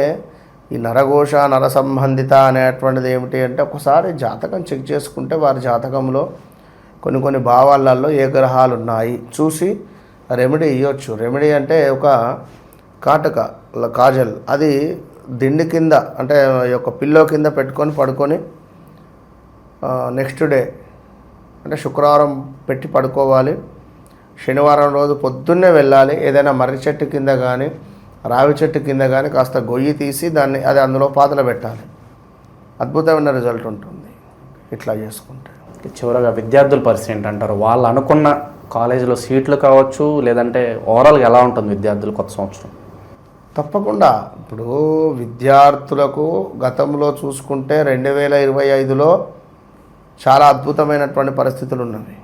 ఈ నరఘోష నర సంబంధిత అనేటువంటిది ఏమిటి అంటే, ఒకసారి జాతకం చెక్ చేసుకుంటే వారి జాతకంలో కొన్ని భావాలలో ఏ గ్రహాలు ఉన్నాయి చూసి రెమెడీ ఇవ్వచ్చు. రెమెడీ అంటే ఒక కాటుక కాజల్, అది దిండి కింద అంటే ఒక పిల్లో కింద పెట్టుకొని పడుకొని నెక్స్ట్ డే అంటే శుక్రవారం పెట్టి పడుకోవాలి. శనివారం రోజు పొద్దున్నే వెళ్ళాలి. ఏదైనా మర్రి చెట్టు కింద కానీ రావి చెట్టు కింద కానీ కాస్త గొయ్యి తీసి దాన్ని అది అందులో పాతలు పెట్టాలి. అద్భుతమైన రిజల్ట్ ఉంటుంది ఇట్లా చేసుకుంటే. చివరగా విద్యార్థుల పరిస్థితి ఏంటంటారు? వాళ్ళు అనుకున్న కాలేజీలో సీట్లు కావచ్చు, లేదంటే ఓవరాల్గా ఎలా ఉంటుంది విద్యార్థులు కొత్త సంవత్సరం? తప్పకుండా ఇప్పుడు విద్యార్థులకు గతంలో చూసుకుంటే 2025లో చాలా అద్భుతమైనటువంటి పరిస్థితులు ఉన్నవి.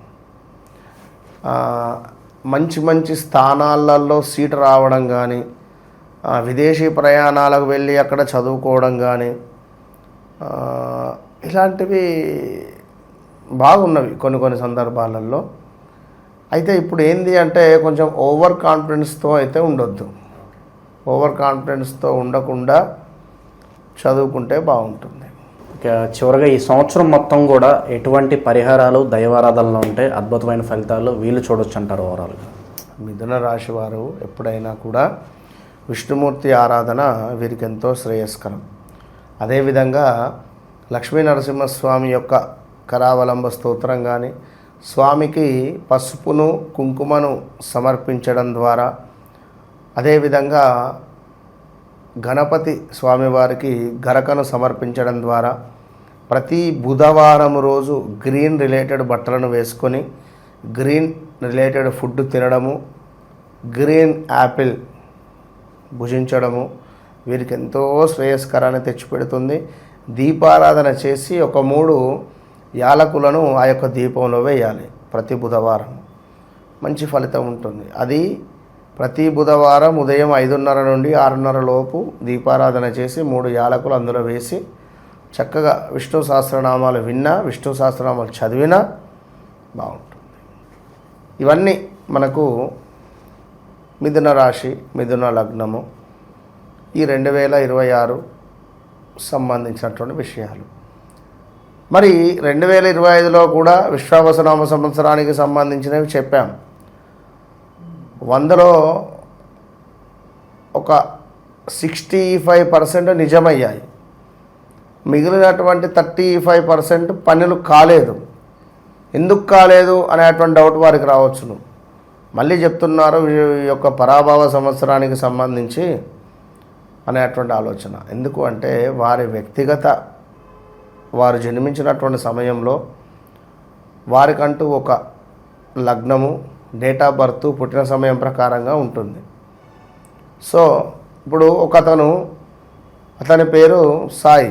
మంచి స్థానాలలో సీటు రావడం కానీ, విదేశీ ప్రయాణాలకు వెళ్ళి అక్కడ చదువుకోవడం కానీ, ఇలాంటివి బాగున్నవి కొన్ని సందర్భాలలో. అయితే ఇప్పుడు ఏంది అంటే కొంచెం ఓవర్ కాన్ఫిడెన్స్తో అయితే ఉండొద్దు. ఓవర్ కాన్ఫిడెన్స్తో ఉండకుండా చదువుకుంటే బాగుంటుంది. ఇక చివరగా ఈ సంవత్సరం మొత్తం కూడా ఎటువంటి పరిహారాలు దైవారాధనలు ఉంటే అద్భుతమైన ఫలితాలు వీళ్ళు చూడొచ్చు అంటారు ఓవరాల్గా? మిథున రాశి వారు ఎప్పుడైనా కూడా విష్ణుమూర్తి ఆరాధన వీరికి ఎంతో శ్రేయస్కరం. అదేవిధంగా లక్ష్మీ నరసింహస్వామి యొక్క కరావలంబ స్తోత్రం కానీ, స్వామికి పసుపును కుంకుమను సమర్పించడం ద్వారా, అదేవిధంగా గణపతి స్వామివారికి గరకను సమర్పించడం ద్వారా, ప్రతి బుధవారం రోజు గ్రీన్ రిలేటెడ్ బట్టలను వేసుకొని గ్రీన్ రిలేటెడ్ ఫుడ్ తినడము, గ్రీన్ యాపిల్ భుజించడము వీరికి ఎంతో శ్రేయస్కరాన్ని తెచ్చిపెడుతుంది. దీపారాధన చేసి ఒక 3 యాలకులను ఆ యొక్క దీపంలో వేయాలి ప్రతి బుధవారం. మంచి ఫలితం ఉంటుంది. అది ప్రతి బుధవారం ఉదయం 5:30 నుండి 6:30 లోపు దీపారాధన చేసి 3 యాలకులు అందులో వేసి చక్కగా విష్ణు సహస్రనామాలు విన్నా, విష్ణు సహస్రనామాలు చదివినా బాగుంటుంది. ఇవన్నీ మనకు మిథున రాశి, మిథున లగ్నము ఈ 2026 సంబంధించినటువంటి విషయాలు. మరి 2025లో కూడా విశ్వావసనామ సంవత్సరానికి సంబంధించినవి చెప్పాం. 100లో ఒక 65% నిజమయ్యాయి. మిగిలినటువంటి 35% పనులు కాలేదు. ఎందుకు కాలేదు అనేటువంటి డౌట్ వారికి రావచ్చును. మళ్ళీ చెప్తున్నారు ఈ యొక్క పరాభవ సంవత్సరానికి సంబంధించి అనేటువంటి ఆలోచన. ఎందుకు అంటే వారు జన్మించినటువంటి సమయంలో వారికంటూ ఒక లగ్నము, డేట్ ఆఫ్ బర్త్, పుట్టిన సమయం ప్రకారంగా ఉంటుంది. సో ఇప్పుడు అతని పేరు సాయి,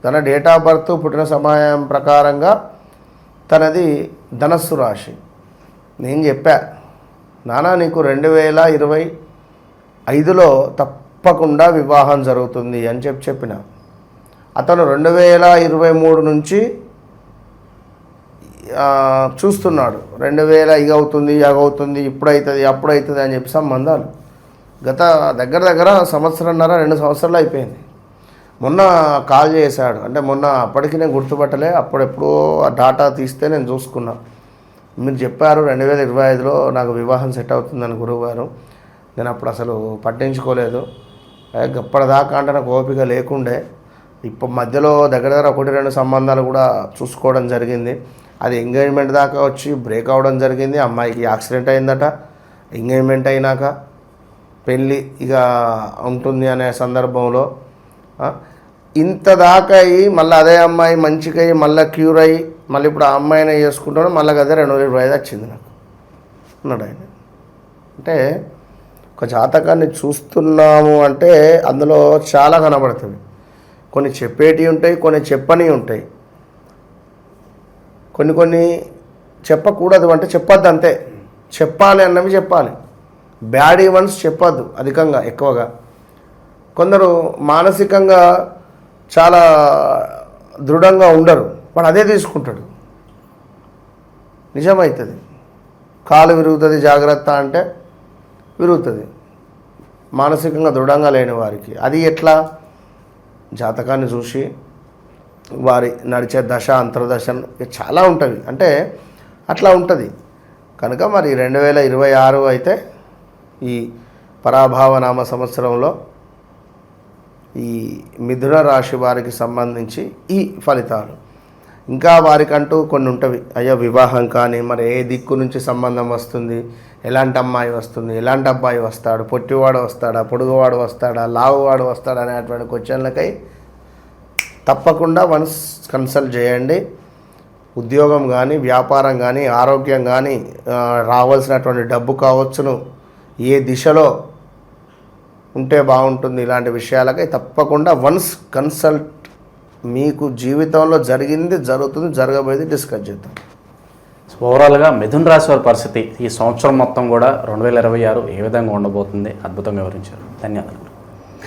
తన డేట్ ఆఫ్ బర్త్, పుట్టిన సమయం ప్రకారంగా తనది ధనస్సు రాశి. నేను చెప్పా, నానా నీకు 2025లో తప్పకుండా వివాహం జరుగుతుంది అని చెప్పిన. అతను 2023 నుంచి చూస్తున్నాడు. 2000 ఇగవుతుంది, అగవుతుంది, ఇప్పుడవుతుంది, అప్పుడవుతుంది అని చెప్పి సంబంధాలు గత దగ్గర సంవత్సరంన్నర 2 సంవత్సరాలు అయిపోయింది. మొన్న కాల్ చేశాడు. అంటే మొన్న అప్పటికి నేను గుర్తుపట్టలే, అప్పుడెప్పుడో ఆ డాటా తీస్తే నేను చూసుకున్నా. మీరు చెప్పారు 2025లో నాకు వివాహం సెట్ అవుతుందని గురువుగారు. నేను అప్పుడు అసలు పట్టించుకోలేదు. అప్పటిదాకా అంటే నాకు ఓపిక లేకుండే. ఇప్పుడు మధ్యలో దగ్గర 1-2 సంబంధాలు కూడా చూసుకోవడం జరిగింది. అది ఎంగేజ్మెంట్ దాకా వచ్చి బ్రేక్ అవ్వడం జరిగింది. అమ్మాయికి యాక్సిడెంట్ అయిందట. ఎంగేజ్మెంట్ అయినాక పెళ్ళి ఇక ఉంటుంది అనే సందర్భంలో ఇంత దాకా అయ్యి మళ్ళీ అదే అమ్మాయి మంచిగా అయ్యి మళ్ళీ క్యూర్ అయ్యి మళ్ళీ ఇప్పుడు ఆ అమ్మాయిని చేసుకుంటాడు. మళ్ళీ అదే 2025 వచ్చింది నాకు అన్నాడు ఆయన. అంటే ఒక జాతకాన్ని చూస్తున్నాము అంటే అందులో చాలా కనబడుతుంది. కొన్ని చెప్పేటివి ఉంటాయి, కొన్ని చెప్పనివి ఉంటాయి. కొన్ని చెప్పకూడదు అంటే చెప్పొద్దు అంతే. చెప్పాలి అన్నవి చెప్పాలి, బ్యాడ్ ఈవెంట్స్ చెప్పొద్దు అధికంగా ఎక్కువగా. కొందరు మానసికంగా చాలా దృఢంగా ఉండరు, వాడు అదే తీసుకుంటాడు, నిజమవుతుంది. కాలు విరుగుతుంది జాగ్రత్త అంటే విరుగుతుంది మానసికంగా దృఢంగా లేని వారికి. అది ఎట్లా? జాతకాన్ని చూసి వారి నడిచే దశ అంతర్దశ చాలా ఉంటుంది, అంటే అట్లా ఉంటుంది. కనుక మరి 2026 అయితే ఈ పరాభావనామ సంవత్సరంలో ఈ మిథున రాశి వారికి సంబంధించి ఈ ఫలితాలు. ఇంకా వారికంటూ కొన్ని ఉంటవి, అయ్యో వివాహం కానీ మరి ఏ దిక్కు నుంచి సంబంధం వస్తుంది, ఎలాంటి అమ్మాయి వస్తుంది, ఎలాంటి అబ్బాయి వస్తాడు, పొట్టివాడు వస్తాడా, పొడుగువాడు వస్తాడా, లావువాడు వస్తాడా అనేటువంటి క్వశ్చన్లకై తప్పకుండా వన్స్ కన్సల్ట్ చేయండి. ఉద్యోగం కానీ, వ్యాపారం కానీ, ఆరోగ్యం కానీ, రావాల్సినటువంటి డబ్బు కావచ్చును, ఏ దిశలో ఉంటే బాగుంటుంది, ఇలాంటి విషయాలకై తప్పకుండా వన్స్ కన్సల్ట్. మీకు జీవితంలో జరిగింది, జరుగుతుంది, జరగబోయేది డిస్కస్ చేద్దాం. ఓవరాల్గా మిథున్ రాశి వారి పరిస్థితి ఈ సంవత్సరం మొత్తం కూడా 2026 ఏ విధంగా ఉండబోతుంది అద్భుతంగా వివరించారు. ధన్యవాదాలు.